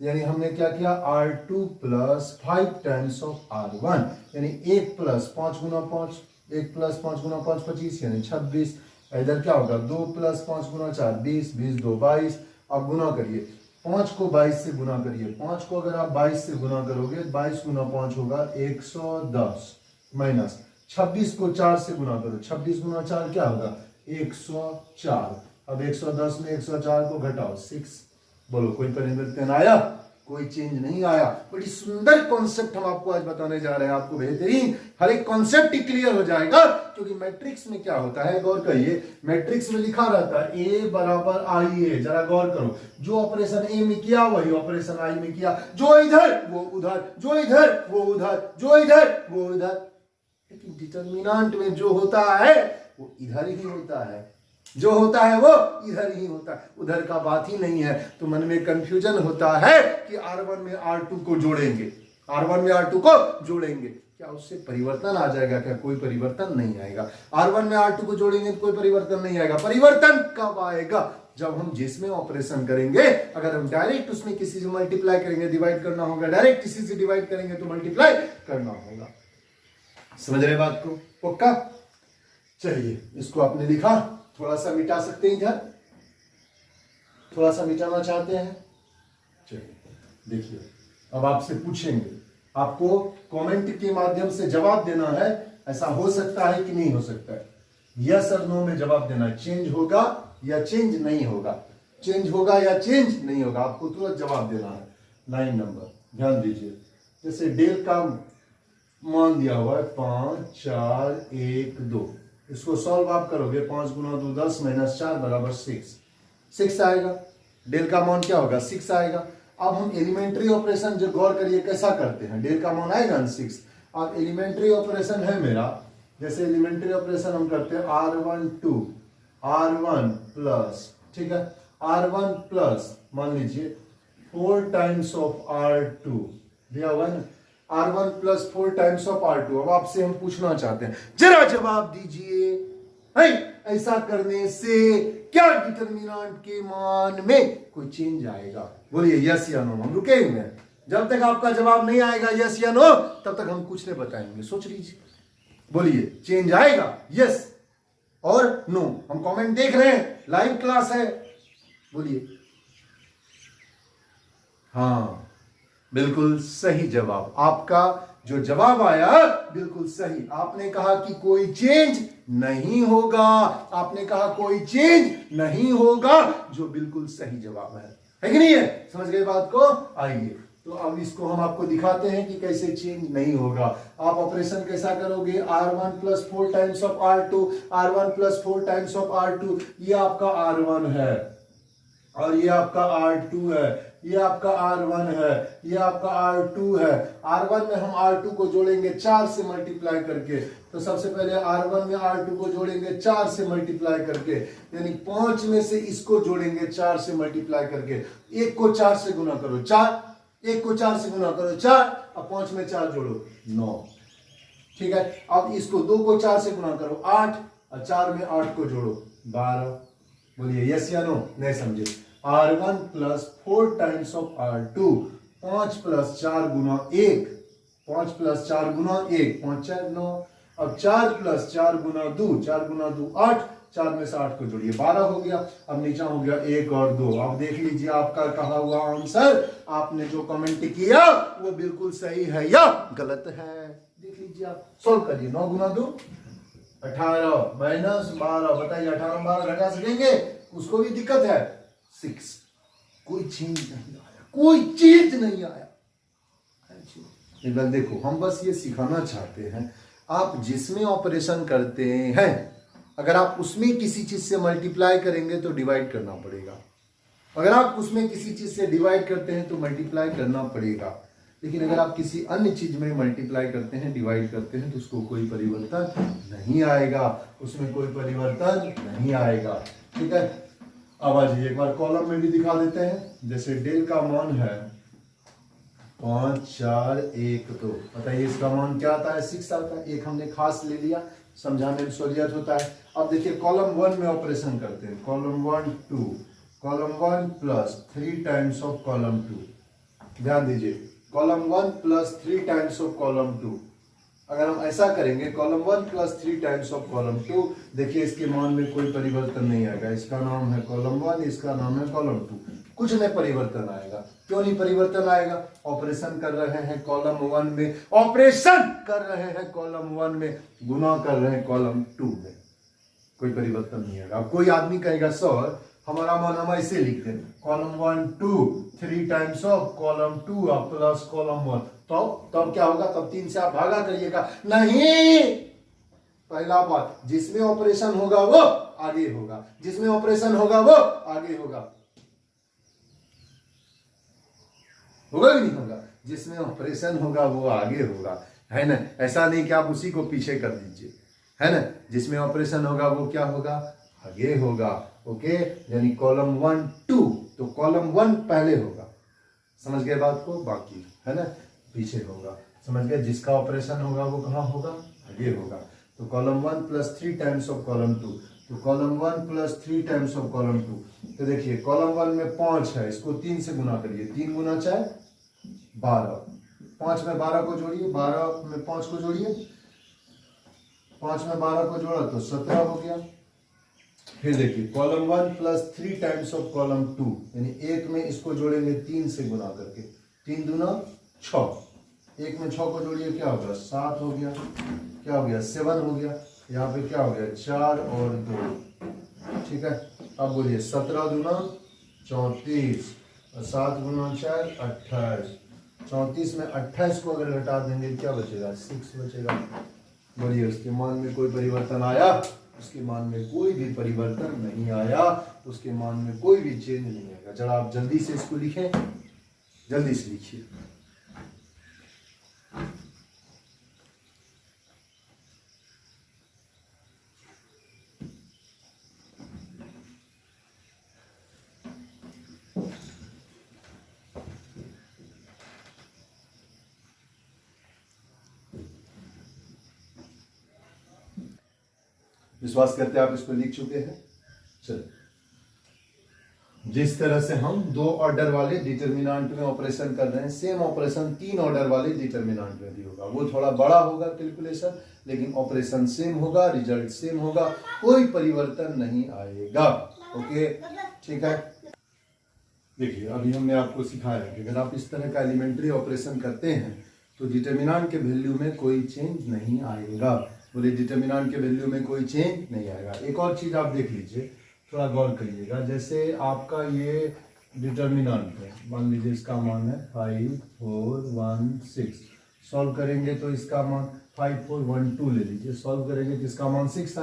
यानी हमने क्या किया, R2 plus 5 times of R1 यानी 1 प्लस 5 गुना 5, 1 प्लस 5 गुना 5 25 यानी 26। इधर क्या होगा, 2 प्लस 5 गुना 4 20, 20 2 22। अब गुना करिए, 5 को 22 से गुना करिए। 5 को अगर आप 22 से गुना करोगे, 22 गुना 5 होगा 110, माइनस 26 को 4 से गुना करो, 26 गुना 4 क्या होगा, 104। अब 110 में 104 को घटाओ 6। बोलो कोई परिवर्तन आया? कोई चेंज नहीं आया। बड़ी सुंदर कॉन्सेप्ट हम आपको आज बताने जा रहे हैं, आपको बेहतरीन हर एक कॉन्सेप्ट ही क्लियर हो जाएगा। क्योंकि मैट्रिक्स में क्या होता है, गौर करिए, मैट्रिक्स में लिखा रहता है A बराबर आई ए। जरा गौर करो, जो ऑपरेशन ए में किया वही ऑपरेशन आई में किया, जो इधर वो उधर, जो इधर वो उधर, जो इधर वो उधर। लेकिन डिटर्मिनेंट में जो होता है वो इधर ही होता है, जो होता है वो इधर ही होता है, उधर का बात ही नहीं है। तो मन में कंफ्यूजन होता है कि R1 में R2 को जोड़ेंगे, R1 में R2 को जोड़ेंगे, क्या उससे परिवर्तन आ जाएगा? क्या कोई परिवर्तन नहीं आएगा। R1 में R2 को जोड़ेंगे तो कोई परिवर्तन नहीं आएगा। परिवर्तन कब आएगा? जब हम जिसमें ऑपरेशन करेंगे, अगर हम डायरेक्ट उसमें किसी से मल्टीप्लाई करेंगे, डिवाइड करना होगा, डायरेक्ट किसी से डिवाइड करेंगे तो मल्टीप्लाई करना होगा। समझ रहे बात को? पक्का? चलिए, इसको आपने लिखा, थोड़ा सा मिटा सकते हैं, इधर थोड़ा सा मिटाना चाहते हैं। चलिए देखिए, अब आपसे पूछेंगे, आपको कमेंट के माध्यम से जवाब देना है। ऐसा हो सकता है कि नहीं हो सकता है, यस और नो में जवाब देना है। चेंज होगा या चेंज नहीं होगा, चेंज होगा या चेंज नहीं होगा, आपको तुरंत जवाब देना है। 9 नंबर ध्यान दीजिए, जैसे डेल का मान दिया हुआ है 5 4 1 2, इसको सॉल्व आप करोगे, 5 गुना 2 10 माइनस 4 बराबर 6 आएगा। डेल का मान क्या होगा, 6 आएगा। अब हम एलिमेंट्री ऑपरेशन जो गौर करिए कैसा करते हैं, डेल का मान आएगा ना 6। अब एलिमेंट्री ऑपरेशन है मेरा, जैसे एलिमेंट्री ऑपरेशन हम करते हैं R1 प्लस, ठीक है, R1 प्लस मान लीजिए 4 टाइम्स ऑफ R2 दिया हुआ है ना, R1 plus 4 times of R2। अब आपसे हम पूछना चाहते हैं, जरा जवाब दीजिए, ऐसा करने से क्या डिटर्मिनेंट के मान में कोई चेंज आएगा? बोलिए यस या नो। हम रुके हुए हैं, जब तक आपका जवाब नहीं आएगा यस या नो, तब तक हम कुछ नहीं बताएंगे। सोच लीजिए, बोलिए चेंज आएगा, यस और नो। हम कमेंट देख रहे हैं, लाइव क्लास है, बोलिए। हाँ, बिल्कुल सही जवाब। आपका जो जवाब आया बिल्कुल सही। आपने कहा कि कोई चेंज नहीं होगा, आपने कहा कोई चेंज नहीं होगा, जो बिल्कुल सही जवाब है कि नहीं है? समझ गए बात को? आइए तो अब इसको हम आपको दिखाते हैं कि कैसे चेंज नहीं होगा। आप ऑपरेशन कैसा करोगे, R1 plus 4 times of R2, R1 plus 4 times of R2, ये आपका R1 है और ये आपका R2 है, ये आपका R1 है, ये आपका R2 है। R1 में हम R2 को जोड़ेंगे 4 से मल्टीप्लाई करके, तो सबसे पहले R1 में R2 को जोड़ेंगे 4 से मल्टीप्लाई करके, यानी 5 में से इसको जोड़ेंगे 4 से मल्टीप्लाई करके। 1 को 4 से गुना करो 4, 1 को 4 से गुना करो 4, अब 5 में 4 जोड़ो 9, ठीक है। अब इसको 2 को 4 से गुना करो 8, और 4 में 8 को जोड़ो 12। बोलिए यस या नो? नहीं समझे? R1 plus 4 times of R2, 5 plus 4 Guna 1, 5 plus 4 गुना 1, 5 4 9, अब 4 प्लस 4 गुना 2, 4 गुना 2 8, 4 में से 8 को जोड़िए 12 हो गया। अब नीचा हो गया 1 और 2। अब देख लीजिए आपका कहा हुआ आंसर, आपने जो कमेंट किया वो बिल्कुल सही है या गलत है। देख लीजिए आप, सॉल्व करिए। 9 गुना 2 18 माइनस 12, बताइए 18 12 घटा सकेंगे? उसको भी दिक्कत है। 6, कोई चेंज नहीं आया, कोई चेंज नहीं आया। एक बार देखो, हम बस ये सिखाना चाहते हैं, आप जिसमें ऑपरेशन करते हैं अगर आप उसमें किसी चीज से मल्टीप्लाई करेंगे तो डिवाइड करना पड़ेगा, अगर आप उसमें किसी चीज से डिवाइड करते हैं तो मल्टीप्लाई करना पड़ेगा। लेकिन अगर आप किसी अन्य चीज में मल्टीप्लाई करते हैं, डिवाइड करते हैं, तो उसको कोई परिवर्तन नहीं आएगा, उसमें कोई परिवर्तन नहीं आएगा। ठीक है, अब आ जाइए एक बार कॉलम में भी दिखा देते हैं। जैसे डेल का मान है 5 4 1, तो बताइए इसका मान क्या आता है? 6 आता है। एक हमने खास ले लिया, समझाने में सहूलियत होता है। अब देखिए कॉलम 1 में ऑपरेशन करते हैं। Column 1 2, column 1 plus 3 times of column 2। ध्यान दीजिए, column 1 plus 3 times of column 2। अगर हम ऐसा करेंगे, column 1 plus 3 times of column 2, देखिए इसके मान में कोई परिवर्तन नहीं आएगा। इसका नाम है कॉलम 1, इसका नाम है कॉलम 2, कुछ नहीं परिवर्तन आएगा। क्यों नहीं परिवर्तन आएगा? ऑपरेशन कर रहे हैं कॉलम 1 में, ऑपरेशन कर रहे हैं कॉलम 1 में, गुना कर रहे हैं कॉलम 2 में, कोई परिवर्तन नहीं आएगा। अब कोई आदमी कहेगा सर हमारा मान हम ऐसे लिख दें, column 1 2 3 times of column 2 plus column 1, तब क्या होगा? तब 3 से आप भागा करिएगा। नहीं, पहला बात, जिसमें ऑपरेशन होगा वो आगे होगा, जिसमें ऑपरेशन होगा वो आगे होगा, होगा कि नहीं होगा? जिसमें ऑपरेशन होगा वो आगे होगा, है ना? ऐसा नहीं कि आप उसी को पीछे कर दीजिए, है ना? जिसमें ऑपरेशन होगा वो क्या होगा? आगे होगा। ओके, यानी कॉलम 1 2, तो कॉलम 1 पहले होगा, समझ गए बात को? बाकी है ना पीछे होगा, समझ गए? जिसका ऑपरेशन होगा वो कहाँ होगा? आगे होगा। तो column 1 plus 3 times of column 2, तो column 1 plus 3 times of column 2। तो देखिए कॉलम 1 में 5 है, इसको 3 से गुना करिए, 3 गुना 4 12, 5 में 12 को जोड़िए, 12 में 5 को जोड़िए, 5 में 12 को जोड़ा तो 17 हो गया। फिर देखिए column 1 plus 3 times of column 2, यानी एक में इसको जोड़ेंगे 3 से गुना करके, 3 दूना 6, एक में 6 को जोड़िए क्या होगा? 7 हो गया, क्या हो गया? 7 हो गया। यहाँ पे क्या हो गया? 4 और 2, ठीक है। अब बोलिए 17 दूना 34 और 7 गुना 4 28, 34 में 28 को अगर घटा देंगे क्या बचेगा? 6 बचेगा। बोलिए उसके मान में कोई परिवर्तन आया? उसके मान में कोई भी परिवर्तन नहीं आया, उसके मान में कोई भी चेंज नहीं आएगा। जरा आप जल्दी से इसको लिखें, जल्दी से लिखिए। विश्वास करते हैं आप इसको लिख चुके हैं। चलिए, जिस तरह से हम 2 ऑर्डर वाले डिटरमिनेंट में ऑपरेशन कर रहे हैं, सेम ऑपरेशन 3 ऑर्डर वाले डिटरमिनेंट में भी होगा। वो थोड़ा बड़ा होगा कैलकुलेशन, लेकिन ऑपरेशन सेम होगा, रिजल्ट सेम होगा, कोई परिवर्तन नहीं आएगा। ओके, ठीक है। देखिए अभी हमने आपको सिखाया कि अगर आप इस तरह का एलिमेंट्री ऑपरेशन करते हैं तो डिटरमिनेंट के वैल्यू में कोई चेंज नहीं आएगा। बोले डिटरमिनेंट के वैल्यू में कोई चेंज नहीं आएगा। एक और चीज आप देख लीजिए, थोड़ा गौर करिएगा। जैसे आपका ये डिटरमिनेंट है, मान लीजिए इसका मान है 5 4 1 6, सॉल्व करेंगे तो इसका मान 5 4 1 2 ले लीजिए, सॉल्व करेंगे तो इसका मान 6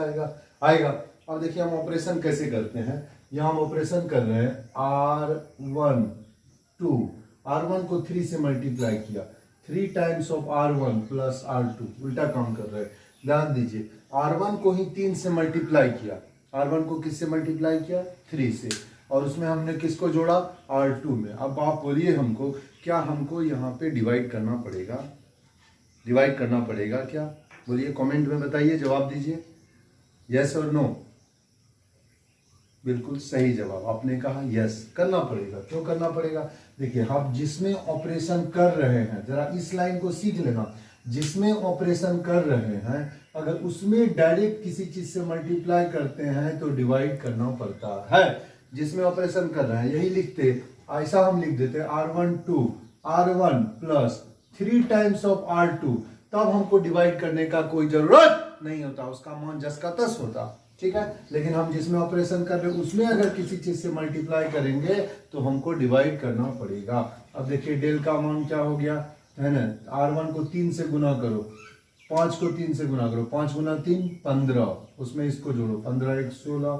आएगा। अब देखिए हम ऑपरेशन कैसे करते हैं। यहाँ हम ऑपरेशन कर रहे हैं R1 2, R1 को 3 से मल्टीप्लाई किया, 3 times of R1 plus R2, उल्टा काम कर रहे हैं। ध्यान दीजिए, R1 को ही 3 से मल्टीप्लाई किया, R1 को किससे मल्टीप्लाई किया? 3 से, और उसमें हमने किसको जोड़ा? R2 में। अब आप बोलिए हमको, क्या हमको यहाँ पे डिवाइड करना पड़ेगा? डिवाइड करना पड़ेगा क्या? बोलिए कमेंट में बताइए, जवाब दीजिए, यस और नो। बिल्कुल सही जवाब, आपने कहा यस, करना पड़ेगा। क्यों करना पड़ेगा? देखिए आप जिसमें ऑपरेशन कर रहे हैं, जरा इस लाइन को सीख लेना, जिसमें ऑपरेशन कर रहे हैं अगर उसमें डायरेक्ट किसी चीज से मल्टीप्लाई करते हैं तो डिवाइड करना पड़ता है। जिसमें ऑपरेशन कर रहे हैं यही लिखते, ऐसा हम लिख देते R1 plus 3 times of R2, तब हमको डिवाइड करने का कोई जरूरत नहीं होता, उसका मान जस का तस होता। ठीक है, लेकिन हम जिसमें ऑपरेशन कर रहे हैं उसमें अगर किसी चीज से मल्टीप्लाई करेंगे तो हमको डिवाइड करना पड़ेगा। अब देखिए डेल का मान क्या हो गया है ना, R1 को 3 से गुना करो, 5 को 3 से गुना करो, 5 गुना 3 15, उसमें इसको जोड़ो 15 1 16,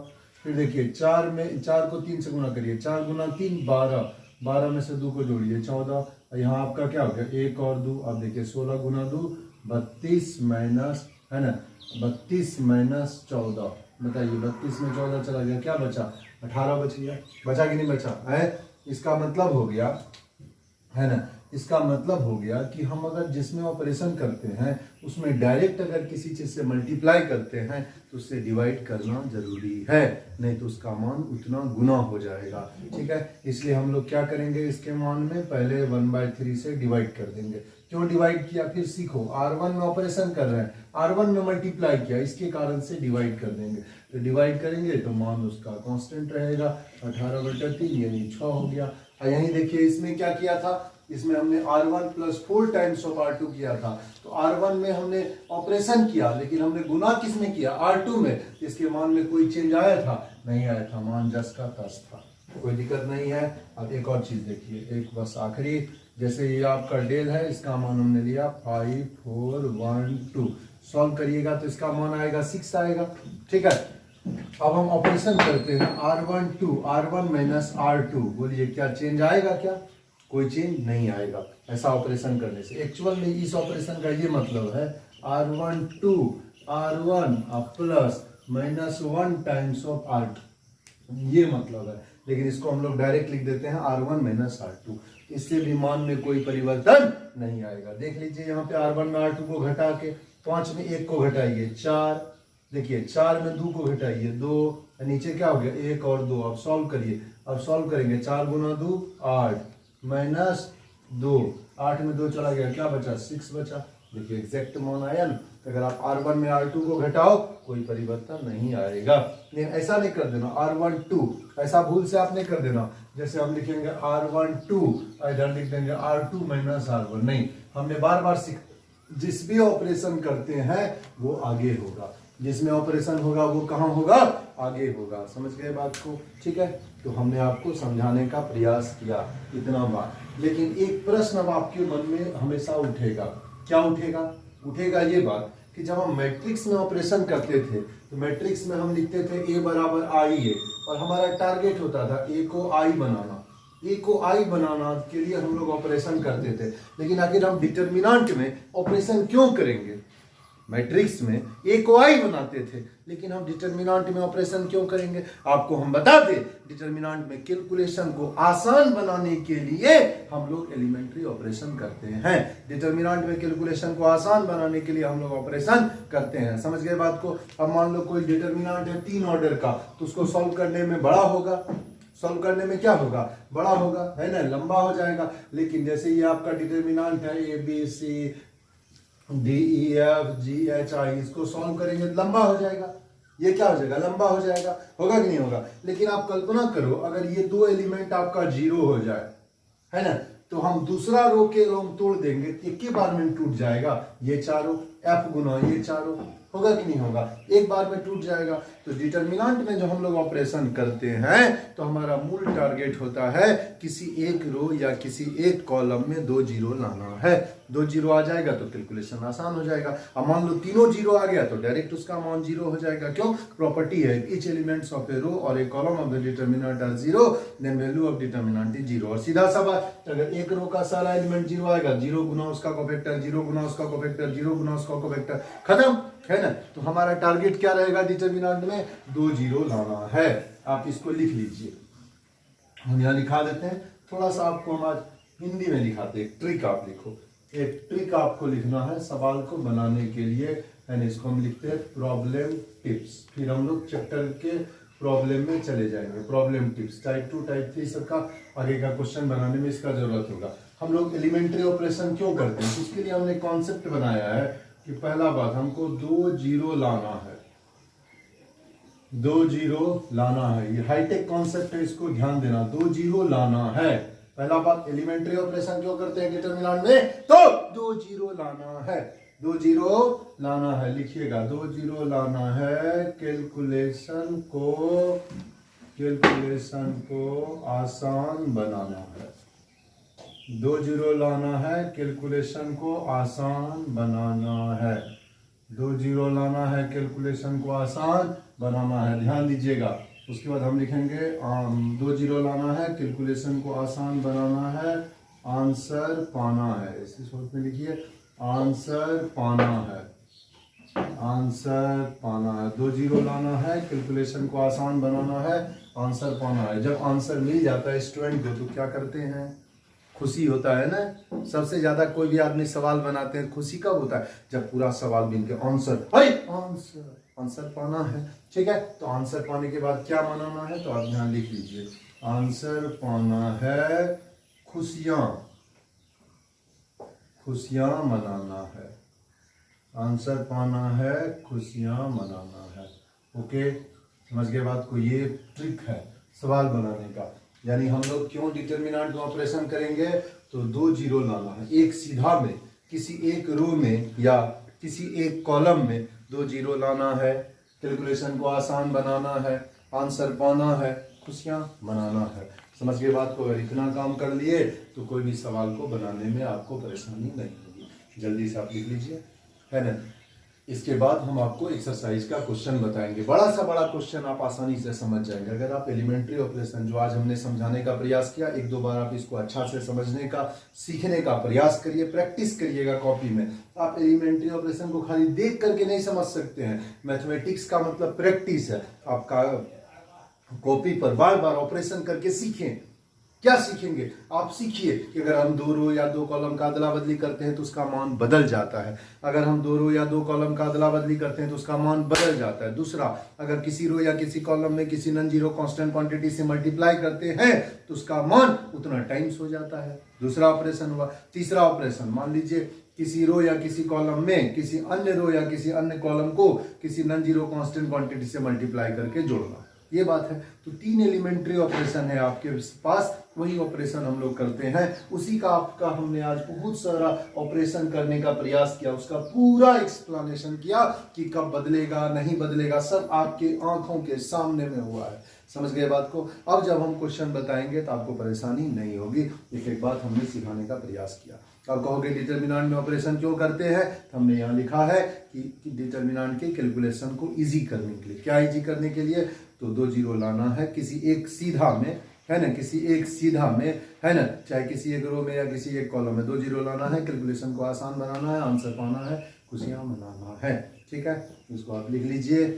फिर देखिए 4 को 3 से गुना करिए, 4 गुना 3 12, 12 में से 2 को जोड़िए 14, यहाँ आपका क्या हो गया 1 और 2, अब देखिए 16 गुना 2 32 माइनस है ना 32 माइनस 14, बताइए 32 में 14 चला गया, क्या बचा 18 बच गया, बचा कि नहीं बचा है। इसका मतलब हो गया है ना, इसका मतलब हो गया कि हम अगर जिसमें ऑपरेशन करते हैं उसमें डायरेक्ट अगर किसी चीज से मल्टीप्लाई करते हैं तो उससे डिवाइड करना जरूरी है, नहीं तो उसका मान उतना गुना हो जाएगा। ठीक है, इसलिए हम लोग क्या करेंगे, इसके मान में पहले 1/3 से डिवाइड कर देंगे। क्यों डिवाइड किया फिर सीखो, R1 में ऑपरेशन कर रहे हैं, R1 में मल्टीप्लाई किया, इसके कारण से डिवाइड कर देंगे, तो डिवाइड करेंगे तो मान उसका कांस्टेंट रहेगा 18/3 यानी 6 हो गया। और यहीं देखिए इसमें क्या किया था, इसमें हमने R1 plus 4 times of R2 किया था, तो R1 में हमने ऑपरेशन किया लेकिन हमने गुना किसमें किया R2 में, इसके मान में कोई चेंज आया था, नहीं आया था, मान जस का तस था, कोई दिक्कत नहीं है। अब एक और चीज देखिए, एक बस आखिरी, जैसे ये आपका डेल है, इसका मान हमने लिया 5 4 1 2, सॉल्व करिएगा तो इसका मान आएगा 6 आएगा। ठीक है, अब हम ऑपरेशन करते हैं R1 माइनस R2, बोलिए क्या चेंज आएगा, क्या कोई चेंज नहीं आएगा ऐसा ऑपरेशन करने से। एक्चुअल में इस ऑपरेशन का ये मतलब है R1 plus minus 1 times of R2, ये मतलब है, लेकिन इसको हम लोग डायरेक्ट लिख देते हैं R1 माइनस R2, इससे भी मान में कोई परिवर्तन नहीं आएगा। देख लीजिए यहाँ पे R1 में R2 को घटा के 5 में 1 को घटाइए 4, देखिए 4 में 2 को घटाइए 2, नीचे क्या हो गया 1 और 2। अब सॉल्व करिए, अब सॉल्व करेंगे 4 गुना 2 8 माइनस 2, 8 में 2 चला गया, क्या बचा 6 बचा। देखिए एग्जैक्ट मान आया ना, तो अगर आप R1 में R2 को घटाओ कोई परिवर्तन नहीं आएगा। नहीं ऐसा नहीं कर देना R1 2, ऐसा भूल से आप नहीं कर देना, जैसे हम लिखेंगे R1 2 इधर लिख देंगे R2 माइनस R1, नहीं, हमने बार बार सीख, जिस भी ऑपरेशन करते हैं वो आगे होगा, जिसमें ऑपरेशन होगा वो कहाँ होगा, आगे होगा। समझ गए बात को। ठीक है, तो हमने आपको समझाने का प्रयास किया इतना बार, लेकिन एक प्रश्न अब आपके मन में हमेशा उठेगा, क्या उठेगा, उठेगा ये बात कि जब हम मैट्रिक्स में ऑपरेशन करते थे तो मैट्रिक्स में हम लिखते थे A बराबर I है, और हमारा टारगेट होता था A को I बनाना, ए को आई बनाना के लिए हम लोग ऑपरेशन करते थे, लेकिन आखिर हम डिटरमिनेंट में ऑपरेशन क्यों करेंगे। मैट्रिक्स में ए को आई बनाते थे, लेकिन हम डिटरमिनेंट में ऑपरेशन क्यों करेंगे। आपको हम बता दें, डिटरमिनेंट में कैलकुलेशन को आसान बनाने के लिए हम लोग एलिमेंट्री ऑपरेशन करते हैं। डिटरमिनेंट में कैलकुलेशन को आसान बनाने के लिए हम लोग ऑपरेशन करते हैं। समझ गए बात को। अब मान लो कोई डिटरमिनेंट है 3 ऑर्डर का, तो उसको सॉल्व करने में बड़ा होगा, सॉल्व करने में क्या होगा, बड़ा होगा, है ना, लंबा हो जाएगा। लेकिन जैसे ये आपका डिटरमिनेंट है ABC DEFGHI, इसको सॉल्व करेंगे तो लंबा हो जाएगा, ये क्या हो जाएगा, लंबा हो जाएगा, होगा कि नहीं होगा। लेकिन आप कल्पना करो अगर ये 2 एलिमेंट आपका 0 हो जाए, है ना, तो हम दूसरा रो के रो तोड़ देंगे, एक ही बार में टूट जाएगा, ये चारों F गुना ये चारों, होगा कि नहीं होगा, एक बार में टूट जाएगा। तो डिटरमिनेंट में जो हम लोग ऑपरेशन करते हैं तो हमारा मूल टारगेट होता है किसी एक रो या किसी एक कॉलम में 2 जीरो लाना है। 2 जीरो आ जाएगा तो कैलकुलेशन आसान हो जाएगा। अब मान लो तीनों जीरो आ गया तो डायरेक्ट उसका मान 0 हो जाएगा। क्यों, प्रॉपर्टी है, each elements of a row और a column of the determinant are 0, then value of determinant is 0। और सीधा सा बात, अगर एक रो का सारा एलिमेंट 0 आएगा, 0 गुना उसका कोफैक्टर, 0 गुना उसका कोफैक्टर, 0 गुना उसका कोफैक्टर, खत्म, है ना। तो हमारा टारगेट क्या रहेगा डिटरमिनेंट में, 2 जीरो लाना है। आप इसको लिख लीजिए, हम यहाँ लिखा देते हैं, थोड़ा सा आपको हम आज हिंदी में लिखाते हैं। ट्रिक आप लिखो, एक ट्रिक आपको लिखना है सवाल को बनाने के लिए, एंड इसको हम लिखते हैं प्रॉब्लम टिप्स। फिर हम लोग चैप्टर के प्रॉब्लम में चले जाएंगे। प्रॉब्लम टिप्स टाइप 2 टाइप 3 सबका आगे का क्वेश्चन बनाने में इसका जरूरत होगा। हम लोग एलिमेंट्री ऑपरेशन क्यों करते हैं? उसके लिए हमने कॉन्सेप्ट बनाया है कि पहला बात हमको 2 जीरो लाना है, 2 जीरो लाना है। ये हाईटेक कॉन्सेप्ट है, इसको ध्यान देना। 2 जीरो लाना है, पहला बात। एलिमेंट्री ऑपरेशन क्यों करते हैं डिटरमिनेंट में? तो 2 जीरो लाना है, 2 जीरो लाना है। लिखिएगा, 2 जीरो लाना है। कैलकुलेशन को आसान बनाना है। 2 जीरो लाना है, कैलकुलेशन को आसान बनाना है। 2 जीरो लाना है, कैलकुलेशन को आसान बनाना है। ध्यान दीजिएगा। उसके बाद हम लिखेंगे 2 जीरो लाना है, कैलकुलेशन को आसान बनाना है, आंसर पाना है। इसी शॉर्ट में लिखिए, आंसर पाना है, आंसर पाना है। 2 जीरो लाना है, कैलकुलेशन को आसान बनाना है, आंसर पाना है। जब आंसर मिल जाता है स्टूडेंट को तो क्या करते हैं? खुशी होता है ना। सबसे ज्यादा कोई भी आदमी सवाल बनाते हैं, खुशी कब होता है? जब पूरा सवाल मिल के आंसर, आंसर पाना है। ठीक है, तो आंसर पाने के बाद क्या मनाना है? तो आप ध्यान लिख लीजिए, आंसर पाना है, खुशियां मनाना है। आंसर पाना है, खुशियां मनाना है। ओके, समझ गए बात को? ये ट्रिक है सवाल बनाने का। यानी हम लोग क्यों डिटरमिनेंट में ऑपरेशन करेंगे? तो 2 जीरो लाना है, एक सीधा में, किसी एक रो में या किसी एक कॉलम में 2 जीरो लाना है, कैलकुलेशन को आसान बनाना है, आंसर पाना है, खुशियां मनाना है। समझ गए बात को? अगर इतना काम कर लिए तो कोई भी सवाल को बनाने में आपको परेशानी नहीं होगी। जल्दी से आप लिख लीजिए, है ना। इसके बाद हम आपको एक्सरसाइज का क्वेश्चन बताएंगे। बड़ा सा बड़ा क्वेश्चन आप आसानी से समझ जाएंगे अगर आप एलिमेंट्री ऑपरेशन जो आज हमने समझाने का प्रयास किया, 1-2 बार आप इसको अच्छा से समझने का, सीखने का प्रयास करिए, प्रैक्टिस करिएगा कॉपी में। आप एलिमेंट्री ऑपरेशन को खाली देख करके नहीं समझ सकते हैं। मैथमेटिक्स का मतलब प्रैक्टिस है। आपका कॉपी पर बार बार ऑपरेशन करके सीखें। क्या सीखेंगे? आप सीखिए कि अगर हम 2 रो या 2 कॉलम का अदला बदली करते हैं तो उसका मान बदल जाता है। अगर हम 2 रो या 2 कॉलम का अदला बदली करते हैं तो उसका मान बदल जाता है। दूसरा, अगर किसी रो या किसी कॉलम में किसी नॉन जीरो कांस्टेंट क्वांटिटी से मल्टीप्लाई करते हैं तो उसका मान उतना टाइम्स हो जाता है। दूसरा ऑपरेशन हुआ। तीसरा ऑपरेशन, मान लीजिए किसी रो या किसी कॉलम में किसी अन्य रो या किसी अन्य कॉलम को किसी नॉन जीरो कांस्टेंट क्वांटिटी से मल्टीप्लाई करके जोड़ना, ये बात है। तो 3 एलिमेंट्री ऑपरेशन है आपके पास, वही ऑपरेशन हम लोग करते हैं। उसी का आपका हमने आज बहुत सारा ऑपरेशन करने का प्रयास किया, उसका पूरा एक्सप्लेनेशन किया कि कब बदलेगा नहीं बदलेगा, सब आपके आंखों के सामने में हुआ है। समझ गए बात को? अब जब हम क्वेश्चन बताएंगे तो आपको परेशानी नहीं होगी। एक एक बात हमने सिखाने का प्रयास किया। अब कहोगे डिटरमिनेंट में ऑपरेशन क्यों करते हैं? तो हमने यहाँ लिखा है कि डिटरमिनेंट के कैलकुलेशन को इजी करने के लिए। क्या इजी करने के लिए? तो 2 जीरो लाना है किसी एक सीधा में, है ना, किसी एक सीधा में, है ना, चाहे किसी एक रो में या किसी एक कॉलम में 2 जीरो लाना है, कैलकुलेशन को आसान बनाना है, आंसर पाना है, खुशियां मनाना है। ठीक है, इसको आप लिख लीजिए।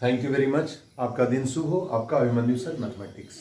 Thank you very much. आपका दिन शुभ हो। आपका अभिमन्यु सर, मैथमेटिक्स।